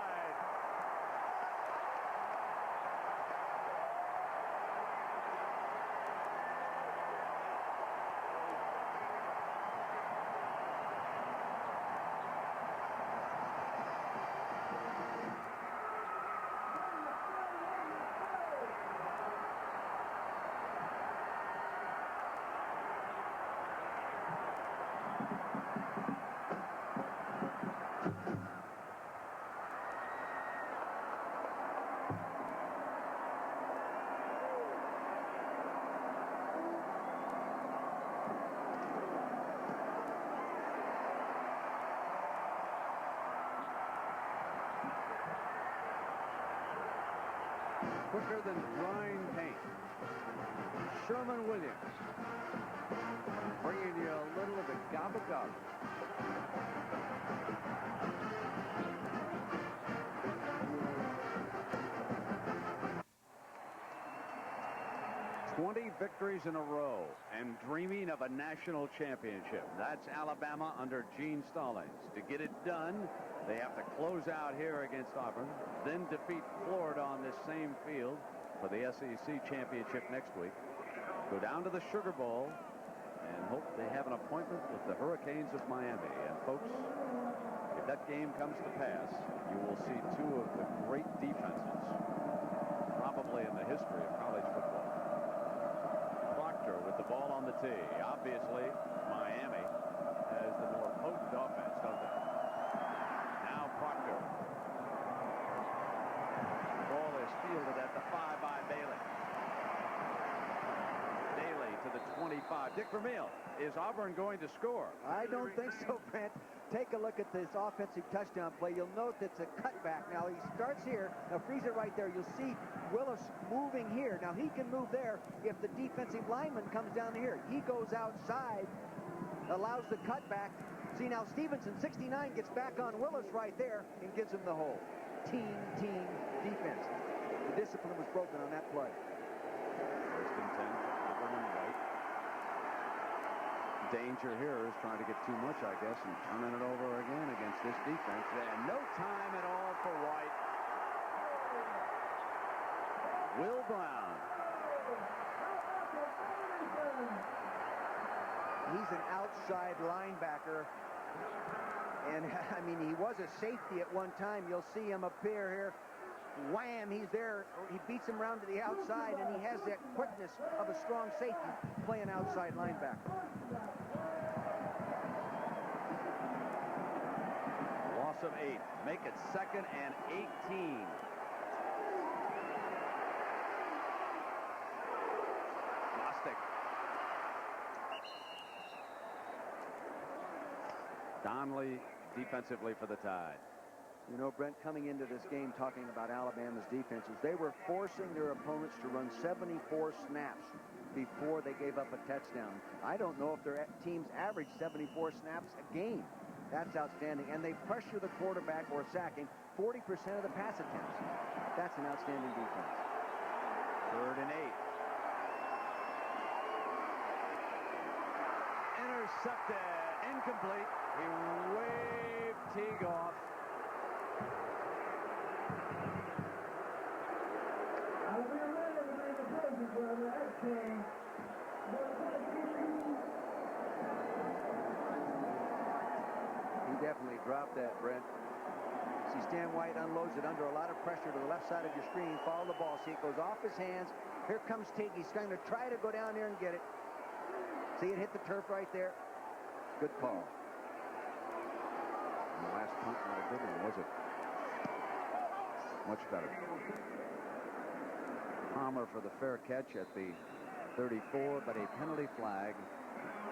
Quicker than drying paint. Sherman Williams bringing you a little of the gobble gobble. Victories in a row and dreaming of a national championship. That's Alabama under Gene Stallings. To get it done, they have to close out here against Auburn, then defeat Florida on this same field for the SEC championship next week. Go down to the Sugar Bowl and hope they have an appointment with the Hurricanes of Miami. And folks, if that game comes to pass, you will see two of the great defenses probably in the history of college football. Proctor with the ball on the tee. Obviously, Miami has the more potent offense, don't they? Now Proctor. The ball is fielded at the 5 by Bailey. Bailey to the 25. Dick Vermeil, is Auburn going to score? I don't think so, Brent. Take a look at this offensive touchdown play. You'll note it's a cutback. Now, he starts here. Now, freeze it right there. You'll see Willis moving here. Now, he can move there if the defensive lineman comes down here. He goes outside, allows the cutback. See, now, Stevenson, 69, gets back on Willis right there and gives him the hole. Team defense. The discipline was broken on that play. First and 10, Auburn and White. Danger here is trying to get too much, I guess, and turning it over again against this defense. And no time at all for White. Will Brown. He's an outside linebacker. And, I mean, he was a safety at one time. You'll see him appear here. Wham, he's there. He beats him around to the outside, and he has that quickness of a strong safety playing outside linebacker. Loss of 8. Make it 2nd and 18. Bostic. Donnelly defensively for the Tide. You know, Brent, coming into this game talking about Alabama's defenses, they were forcing their opponents to run 74 snaps before they gave up a touchdown. I don't know if their teams average 74 snaps a game. That's outstanding. And they pressure the quarterback or sack him 40% of the pass attempts. That's an outstanding defense. 3rd and 8. Intercepted. Incomplete. He waved Teague off. He definitely dropped that, Brent. See, Stan White unloads it under a lot of pressure to the left side of your screen. Follow the ball. See, it goes off his hands. Here comes Teague. He's going to try to go down there and get it. See, it hit the turf right there. Good call. And the last punt, not a good one, was it? Much better. Palmer for the fair catch at the 34, but a penalty flag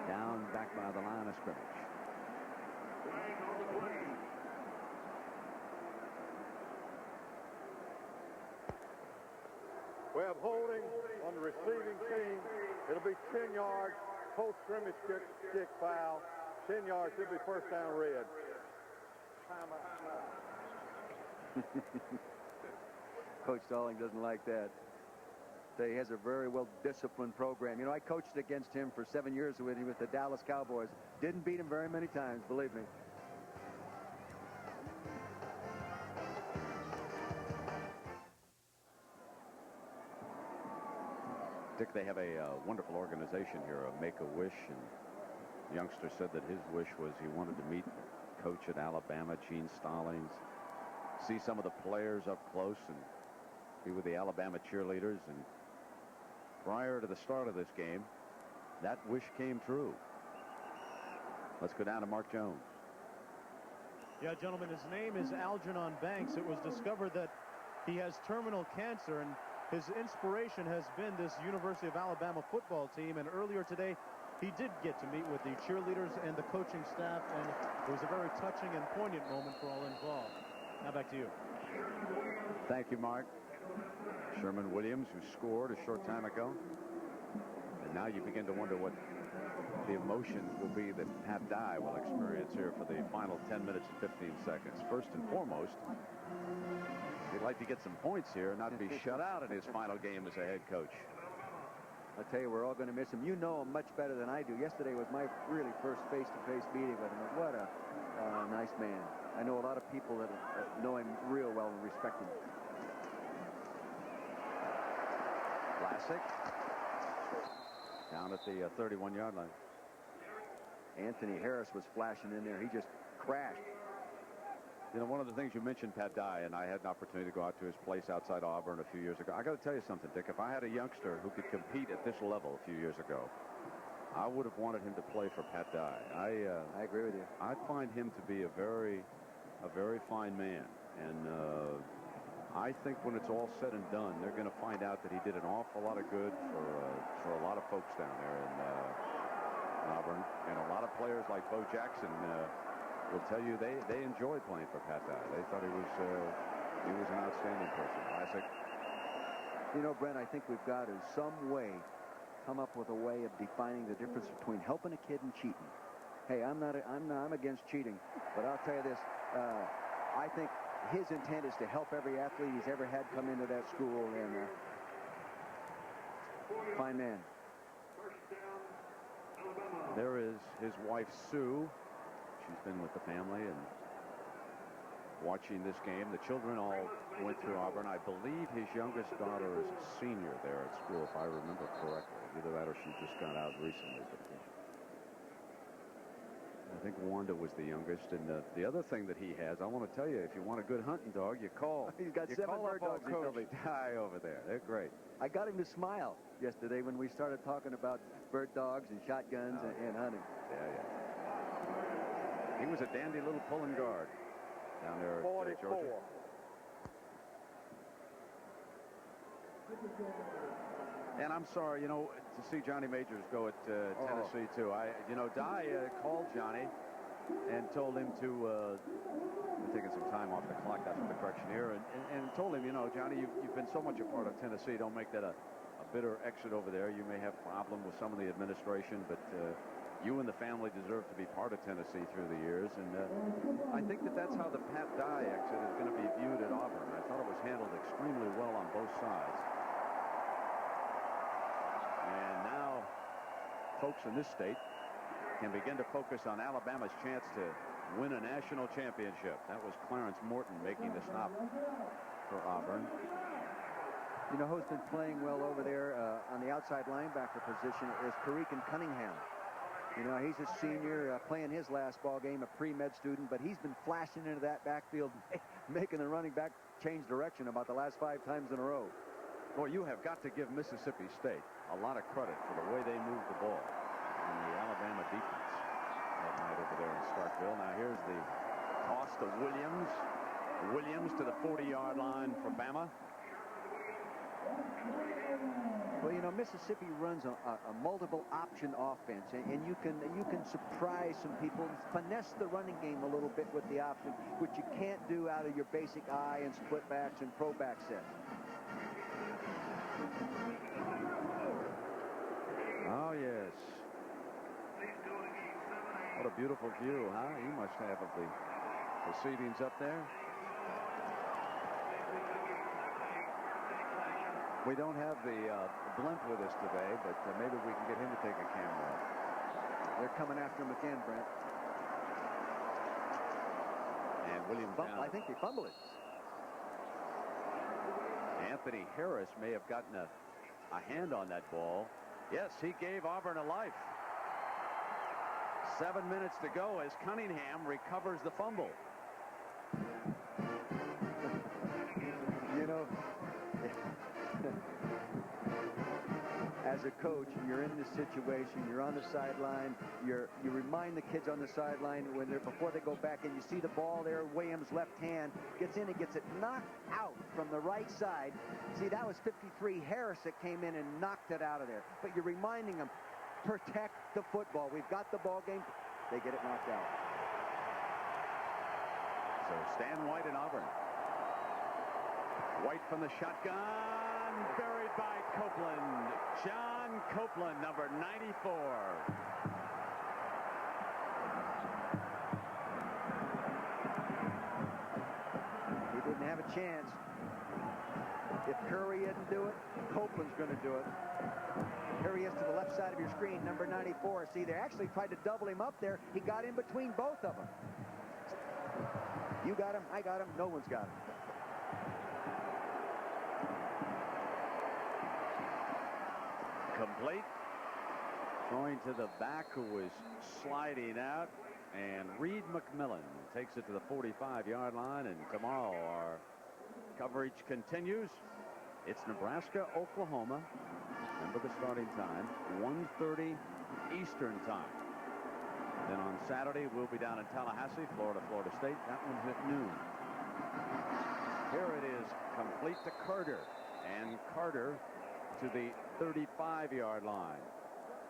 down back by the line of scrimmage. We have holding on the receiving team. It'll be 10 yards. Post scrimmage kick foul. 10 yards. It'll be first down red. Coach Stalling doesn't like that. He has a very well-disciplined program. You know, I coached against him for 7 years with the Dallas Cowboys. Didn't beat him very many times, believe me. Dick, they have a wonderful organization here, Make-A-Wish, and the youngster said that his wish was he wanted to meet coach at Alabama, Gene Stallings, see some of the players up close, and be with the Alabama cheerleaders. And prior to the start of this game, that wish came true. Let's go down to Mark Jones. Yeah, gentlemen, his name is Algernon Banks. It was discovered that he has terminal cancer, and his inspiration has been this University of Alabama football team. And earlier today, he did get to meet with the cheerleaders and the coaching staff, and it was a very touching and poignant moment for all involved. Now back to you. Thank you, Mark. Sherman Williams, who scored a short time ago. And now you begin to wonder what the emotions will be that Pat Dye will experience here for the final 10 minutes and 15 seconds. First and foremost, he'd like to get some points here and not be shut out in his final game as a head coach. I tell you, we're all going to miss him. You know him much better than I do. Yesterday was my really first face-to-face meeting with him. What a nice man. I know a lot of people that know him real well and respect him. Classic. Down at the 31-yard line. Anthony Harris was flashing in there. He just crashed. You know, one of the things you mentioned, Pat Dye, and I had an opportunity to go out to his place outside Auburn a few years ago. I got to tell you something, Dick. If I had a youngster who could compete at this level a few years ago, I would have wanted him to play for Pat Dye. I agree with you. I find him to be a very fine man, and I think when it's all said and done, they're going to find out that he did an awful lot of good for a lot of folks down there in Auburn, and a lot of players like Bo Jackson will tell you they enjoyed playing for Pat Dye. They thought he was an outstanding person. Classic. You know, Brent, I think we've got to some way come up with a way of defining the difference between helping a kid and cheating. Hey, I'm against cheating, but I'll tell you this: I think his intent is to help every athlete he's ever had come into that school, and fine man. There is his wife, Sue. She's been with the family and watching this game. The children all went through Auburn. I believe his youngest daughter is a senior there at school, if I remember correctly. Either that or she just got out recently. But I think Wanda was the youngest. And the other thing that he has, I want to tell you, if you want a good hunting dog, you call. He's got 7 bird dogs. Coach Dye over there. They're great. I got him to smile yesterday when we started talking about bird dogs and shotguns and hunting. Yeah. He was a dandy little pulling guard down there at Georgia. And I'm sorry, you know, to see Johnny Majors go at Tennessee, too. Dye called Johnny and told him to we're taking some time off the clock. That's what the correction here. And told him, you know, Johnny, you've been so much a part of Tennessee. Don't make that a bitter exit over there. You may have a problem with some of the administration, but you and the family deserve to be part of Tennessee through the years. And I think that's how the Pat Dye exit is going to be viewed at Auburn. I thought it was handled extremely well on both sides. And now folks in this state can begin to focus on Alabama's chance to win a national championship. That was Clarence Morton making the stop for Auburn. You know who's been playing well over there on the outside linebacker position is Tariq Cunningham. You know, he's a senior playing his last ball game, a pre-med student, but he's been flashing into that backfield, making the running back change direction about the last 5 times in a row. Boy, you have got to give Mississippi State a lot of credit for the way they moved the ball in the Alabama defense that night over there in Starkville. Now here's the toss to Williams. Williams to the 40-yard line for Bama. Well, you know, Mississippi runs a multiple option offense, and you can surprise some people, finesse the running game a little bit with the option, which you can't do out of your basic I and split backs and pro back sets. Oh, yes. What a beautiful view, huh? You must have of the proceedings up there. We don't have the blimp with us today, but maybe we can get him to take a camera. They're coming after him again, Brent. And Williams I think they fumbled it. Anthony Harris may have gotten a hand on that ball. Yes, he gave Auburn a life. 7 minutes to go as Cunningham recovers the fumble. You know, as a coach, you're in this situation, you're on the sideline, you remind the kids on the sideline before they go back, and you see the ball there, Williams' left hand gets in and gets it knocked out from the right side. See, that was 53 Harris that came in and knocked it out of there. But you're reminding them, protect the football. We've got the ball game. They get it knocked out. So Stan White in Auburn. White from the shotgun, buried by Copeland. John Copeland, number 94. He didn't have a chance. If Curry didn't do it, Copeland's going to do it. Here he is to the left side of your screen, number 94. See, they actually tried to double him up there. He got in between both of them. You got him, I got him, no one's got him. Complete. Throwing to the back, who was sliding out, and Reed McMillan takes it to the 45-yard line. And tomorrow our coverage continues. It's Nebraska, Oklahoma. Remember the starting time, 1:30 Eastern time. Then on Saturday we'll be down in Tallahassee, Florida State. That one's at noon. Here it is, complete to Carter, and Carter to the 35-yard line.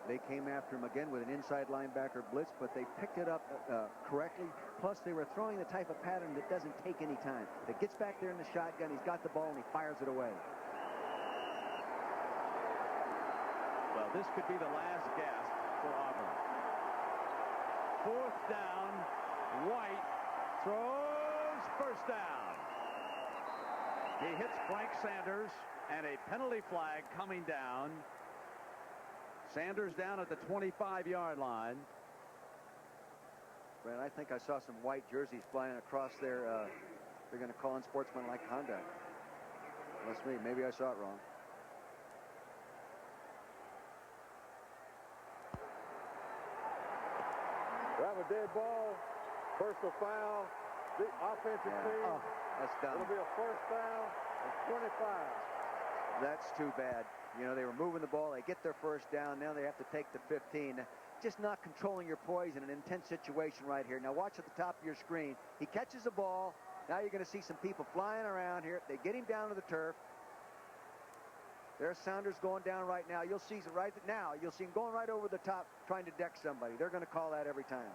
They came after him again with an inside linebacker blitz, but they picked it up correctly. Plus, they were throwing the type of pattern that doesn't take any time. That gets back there in the shotgun, he's got the ball, and he fires it away. Well, this could be the last gasp for Auburn. 4th down, White throws, first down. He hits Frank Sanders, and a penalty flag coming down. Sanders down at the 25-yard line. Brad, I think I saw some white jerseys flying across there. They're going to call unsportsmanlike conduct. That's me. Maybe I saw it wrong. Grab a dead ball, personal foul, the offensive team. Oh, that's done. It'll be a first down and 25. That's too bad. You know, they were moving the ball. They get their first down. Now they have to take the 15. Just not controlling your poise in an intense situation right here. Now watch at the top of your screen. He catches the ball. Now you're going to see some people flying around here. They get him down to the turf. There's Saunders going down right now. You'll see right now. You'll see him going right over the top trying to deck somebody. They're going to call that every time.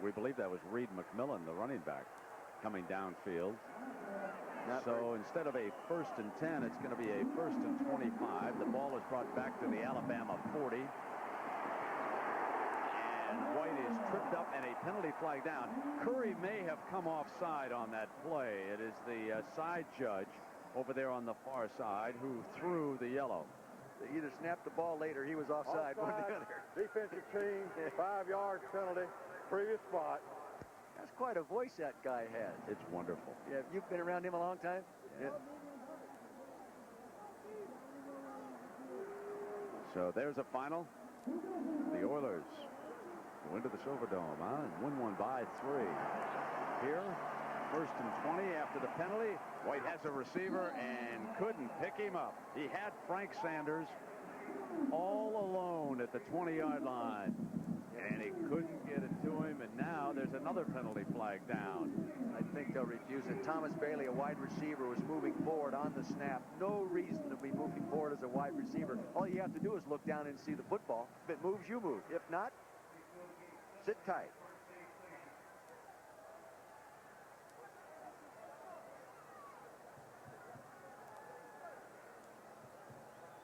We believe that was Reed McMillan, the running back, coming downfield. So instead of a 1st and 10, it's going to be a 1st and 25. The ball is brought back to the Alabama 40. And White is tripped up and a penalty flag down. Curry may have come offside on that play. It is the side judge over there on the far side who threw the yellow. They either snapped the ball late or he was offside. One or the other. Defensive team, 5-yard penalty, previous spot. That's quite a voice that guy has. It's wonderful. Yeah, you've been around him a long time? Yeah. So there's a final. The Oilers go into the Silverdome, and win one by 3. Here, 1st and 20 after the penalty. White has a receiver and couldn't pick him up. He had Frank Sanders all alone at the 20-yard line, and he couldn't get it to him. And now there's another penalty flag down. I think they'll refuse it. Thomas Bailey, a wide receiver, was moving forward on the snap. No reason to be moving forward as a wide receiver. All you have to do is look down and see the football. If it moves, you move. If not, sit tight.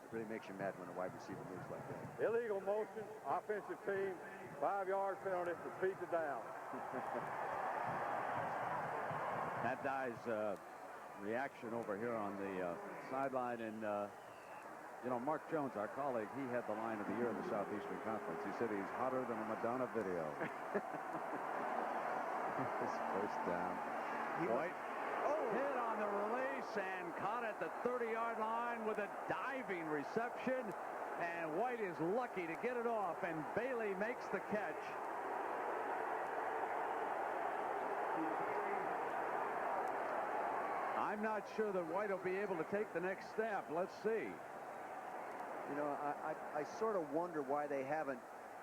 It really makes you mad when a wide receiver moves like that. Illegal motion, offensive team, 5-yard penalty, repeat the down. That Dye's reaction over here on the sideline, and you know, Mark Jones, our colleague, he had the line of the year in the Southeastern Conference. He said he's hotter than a Madonna video. His first down. White hit on the release and caught at the 30-yard line with a diving reception, and White is lucky to get it off, and Bailey makes the catch. I'm not sure that White will be able to take the next step. Let's see. You know, I sort of wonder why they haven't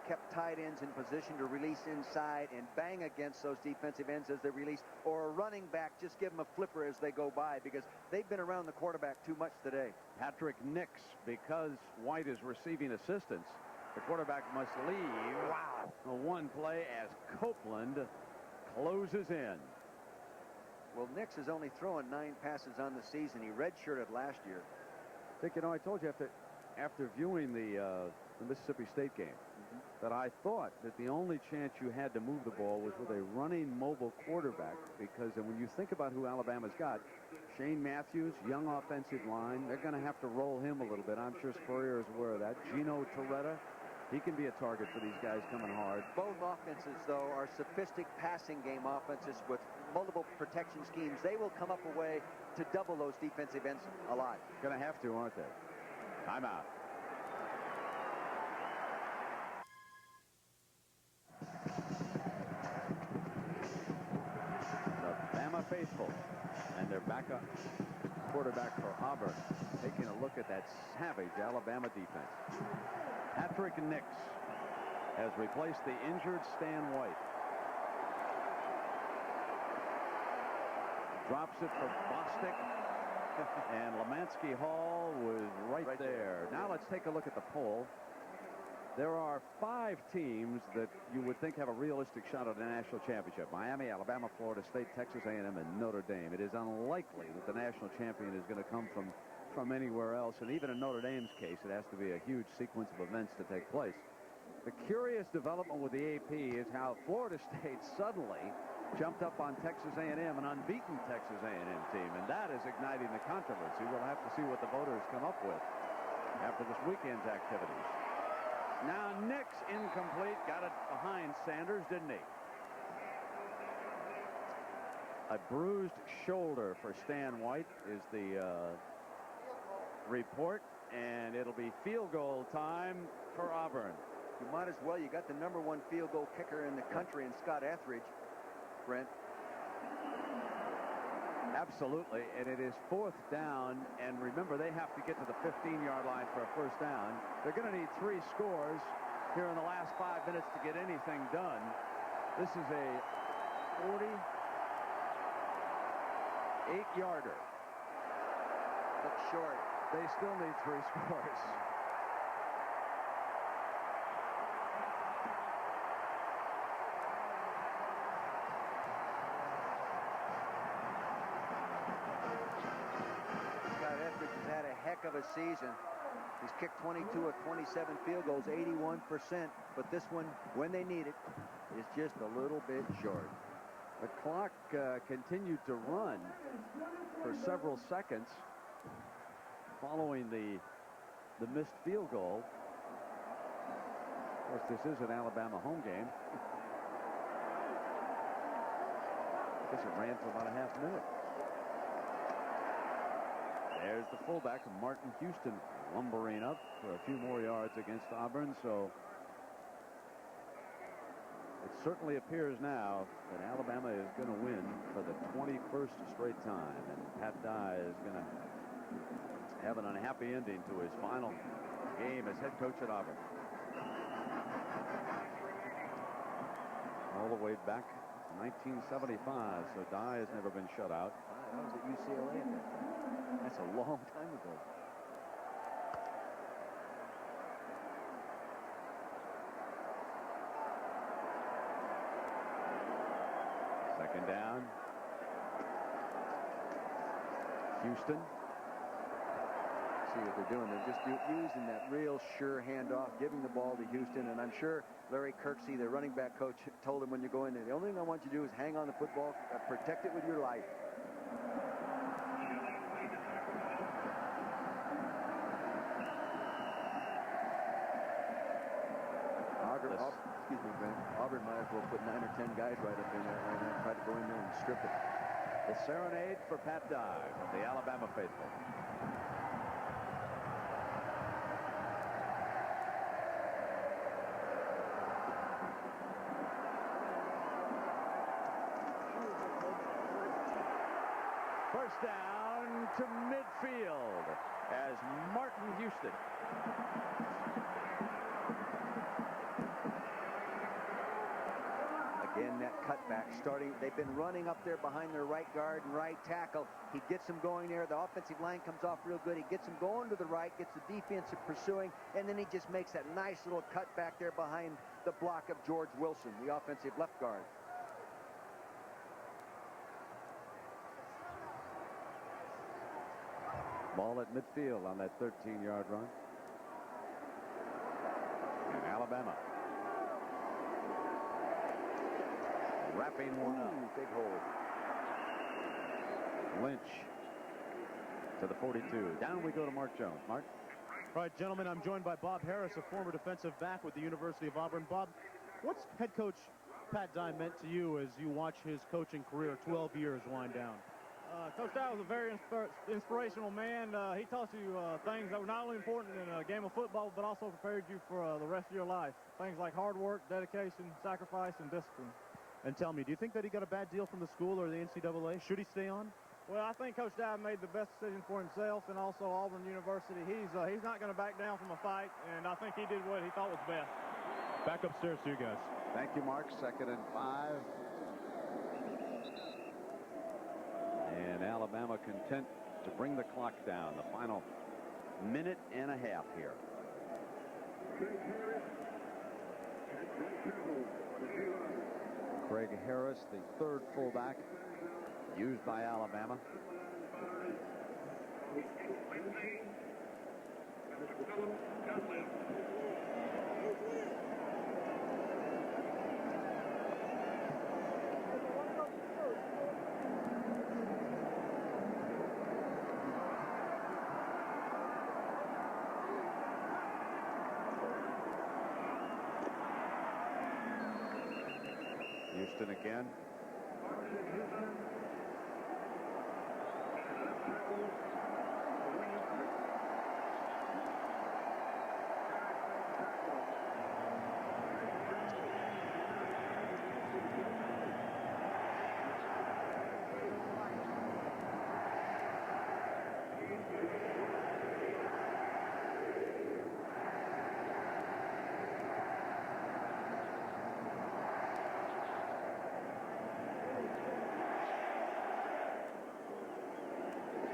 kept tight ends in position to release inside and bang against those defensive ends as they release, or a running back just give them a flipper as they go by, because they've been around the quarterback too much today. Patrick Nix, because White is receiving assistance, the quarterback must leave. Wow. One play as Copeland closes in. Well, Nix has only thrown 9 passes on the season. He redshirted last year. Dick, you know, I told you after viewing the Mississippi State game, that I thought that the only chance you had to move the ball was with a running mobile quarterback, because when you think about who Alabama's got, Shane Matthews, young offensive line, they're going to have to roll him a little bit. I'm sure Spurrier is aware of that. Gino Torretta, he can be a target for these guys coming hard. Both offenses, though, are sophisticated passing game offenses with multiple protection schemes. They will come up a way to double those defensive ends a lot. Going to have to, aren't they? Timeout. faithful. And their backup quarterback for Auburn taking a look at that savage Alabama defense. Patrick Nix has replaced the injured Stan White. Drops it for Bostic. And Lemansky Hall was right there. Now let's take a look at the poll. There are 5 teams that you would think have a realistic shot at a national championship. Miami, Alabama, Florida State, Texas A&M, and Notre Dame. It is unlikely that the national champion is going to come from anywhere else. And even in Notre Dame's case, it has to be a huge sequence of events to take place. The curious development with the AP is how Florida State suddenly jumped up on Texas A&M, an unbeaten Texas A&M team, and that is igniting the controversy. We'll have to see what the voters come up with after this weekend's activities. Now Nix incomplete, got it behind Sanders, didn't he? A bruised shoulder for Stan White is the report, and it'll be field goal time for Auburn. You might as well. You got the #1 field goal kicker in the country in Scott Etheridge, Brent. Absolutely, and it is 4th down, and remember they have to get to the 15-yard line for a first down. They're going to need 3 scores here in the last 5 minutes to get anything done. This is a 48-yarder. Looks short. They still need 3 scores. Of a season. He's kicked 22 of 27 field goals, 81%, but this one, when they need it, is just a little bit short. The clock continued to run for several seconds following the missed field goal. Of course, this is an Alabama home game. I guess it ran for about a half minute. There's the fullback, Martin Houston, lumbering up for a few more yards against Auburn. So it certainly appears now that Alabama is going to win for the 21st straight time. And Pat Dye is going to have an unhappy ending to his final game as head coach at Auburn. All the way back to 1975. So Dye has never been shut out. That was at UCLA. That's a long time ago. Second down. Houston. See what they're doing. They're just using that real sure handoff, giving the ball to Houston. And I'm sure Larry Kirksey, their running back coach, told him when you go in there, the only thing I want you to do is hang on the football, protect it with your life. Excuse me, Brent. Auburn might as well put 9 or 10 guys right up in there and try to go in there and strip it. The serenade for Pat Dye from the Alabama faithful. First down to midfield as Martin Houston. Again, that cutback starting. They've been running up there behind their right guard and right tackle. He gets them going there. The offensive line comes off real good. He gets them going to the right, gets the defensive pursuing, and then he just makes that nice little cut back there behind the block of George Wilson, the offensive left guard. Ball at midfield on that 13-yard run. And Alabama wrapping one up. Big hole. Lynch to the 42. Down we go to Mark Jones. Mark? All right, gentlemen, I'm joined by Bob Harris, a former defensive back with the University of Auburn. Bob, what's head coach Pat Dye meant to you as you watch his coaching career, 12 years, wind down? Coach Dye was a very inspirational man. He taught you things that were not only important in a game of football, but also prepared you for the rest of your life. Things like hard work, dedication, sacrifice, and discipline. And tell me, do you think that he got a bad deal from the school or the NCAA? Should he stay on? Well, I think Coach Dye made the best decision for himself and also Auburn University. He's not going to back down from a fight, and I think he did what he thought was best. Back upstairs to you guys. Thank you, Mark. 2nd and 5. And Alabama content to bring the clock down. The final minute and a half here. Craig Harris, the 3rd fullback used by Alabama. Houston again.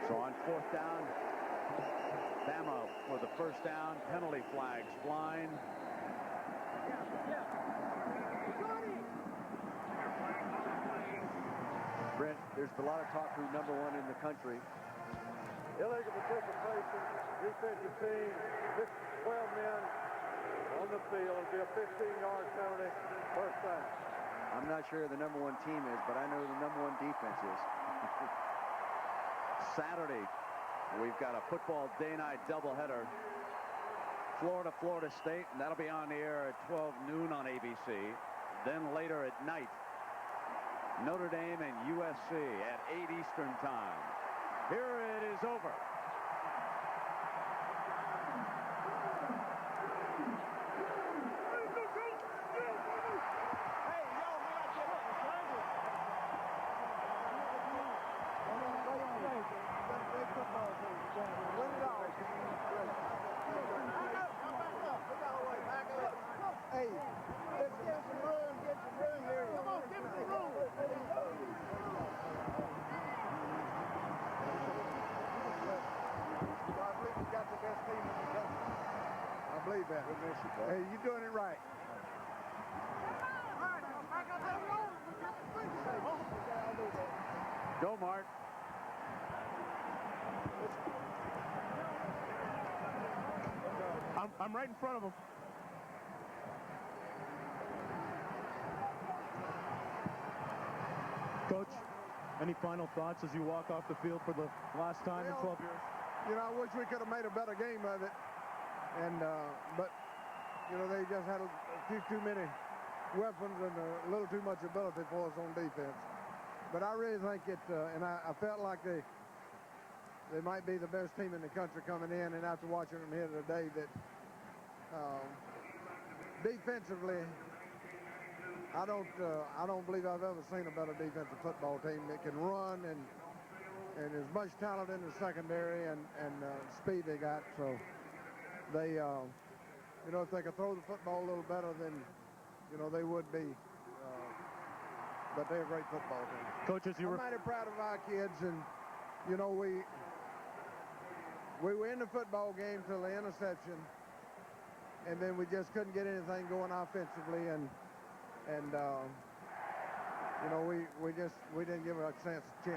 So on 4th down, Bama for the 1st down. Penalty flags flying. Brent, there's a lot of talk who's #1 in the country. Illegal participation, defensive team, 12 men on the field. It'll be a 15-yard penalty, 1st down. I'm not sure who the #1 team is, but I know who the #1 defense is. Saturday, we've got a football day-night doubleheader. Florida State, and that'll be on the air at 12 noon on ABC. Then later at night, Notre Dame and USC at 8 Eastern time. Here it is over. Hey, let's get some room here. Come on, give me some room. I believe you got the best team in the country. I believe that. Hey, you're doing it right. Go, Mart. I'm right in front of him. Coach, any final thoughts as you walk off the field for the last time in 12 years? You know, I wish we could have made a better game of it. And, but, you know, they just had a few too many weapons and a little too much ability for us on defense. But I really think it, and I felt like they might be the best team in the country coming in, and after watching them here today, that defensively, I don't believe I've ever seen a better defensive football team that can run and as much talent in the secondary and speed they got. So they, you know, if they could throw the football a little better, then, you know, they would be. But they're a great football team. Coach, as you were... I'm mighty proud of our kids, and, you know, we were in the football game till the interception, and then we just couldn't get anything going offensively, and you know, we didn't give ourselves a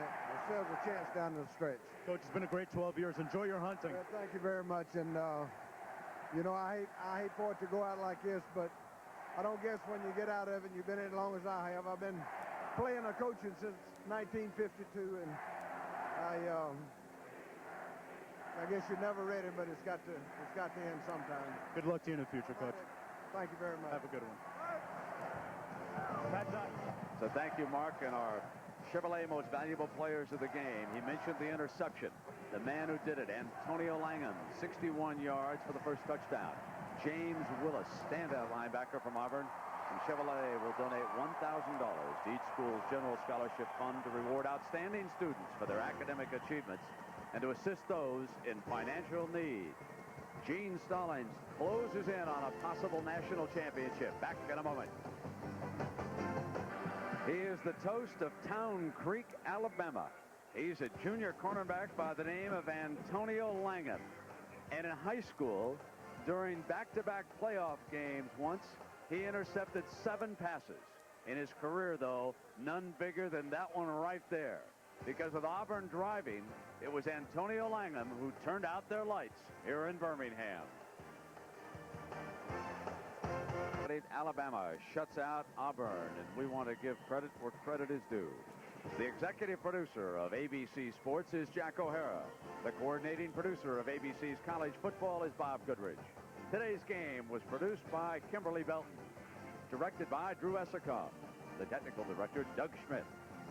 chance down the stretch. Coach, it's been a great 12 years. Enjoy your hunting. Well, thank you very much, and you know, I hate for it to go out like this, but I don't guess when you get out of it, and you've been in it as long as I have. I've been playing or coaching since 1952, and I guess you're never ready, but it's got to end sometime. Good luck to you in the future, Coach. Thank you very much. Have a good one. Pat Dye. So thank you, Mark, and our Chevrolet most valuable players of the game. He mentioned the interception. The man who did it, Antonio Langham, 61 yards for the first touchdown. James Willis, standout linebacker from Auburn, and Chevrolet will donate $1,000 to each school's general scholarship fund to reward outstanding students for their academic achievements and to assist those in financial need. Gene Stallings closes in on a possible national championship. Back in a moment. He is the toast of Town Creek, Alabama. He's a junior cornerback by the name of Antonio Langham. And in high school, during back-to-back playoff games once, he intercepted 7 passes. In his career, though, none bigger than that one right there. Because with Auburn driving, it was Antonio Langham who turned out their lights here in Birmingham. Alabama shuts out Auburn, and we want to give credit where credit is due. The executive producer of ABC Sports is Jack O'Hara. The coordinating producer of ABC's college football is Bob Goodrich. Today's game was produced by Kimberly Belton, directed by Drew Essacom. The technical director, Doug Schmidt.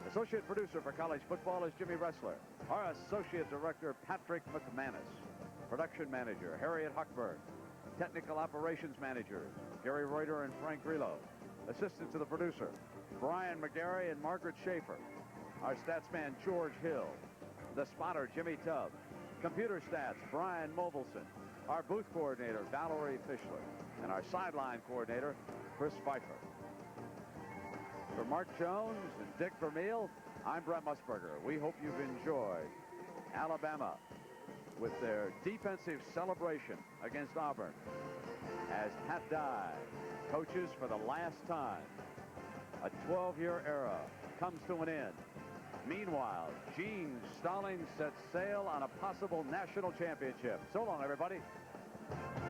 Associate producer for college football is Jimmy Ressler. Our associate director, Patrick McManus. Production manager, Harriet Huckberg. Technical operations managers, Gary Reuter and Frank Grillo. Assistants to the producer, Brian McGarry and Margaret Schaefer. Our stats man, George Hill. The spotter, Jimmy Tubb. Computer stats, Brian Mobilson. Our booth coordinator, Valerie Fischler. And our sideline coordinator, Chris Pfeiffer. For Mark Jones and Dick Vermeil, I'm Brett Musburger. We hope you've enjoyed Alabama with their defensive celebration against Auburn as Pat Dye coaches for the last time. A 12-year era comes to an end. Meanwhile, Gene Stallings sets sail on a possible national championship. So long, everybody.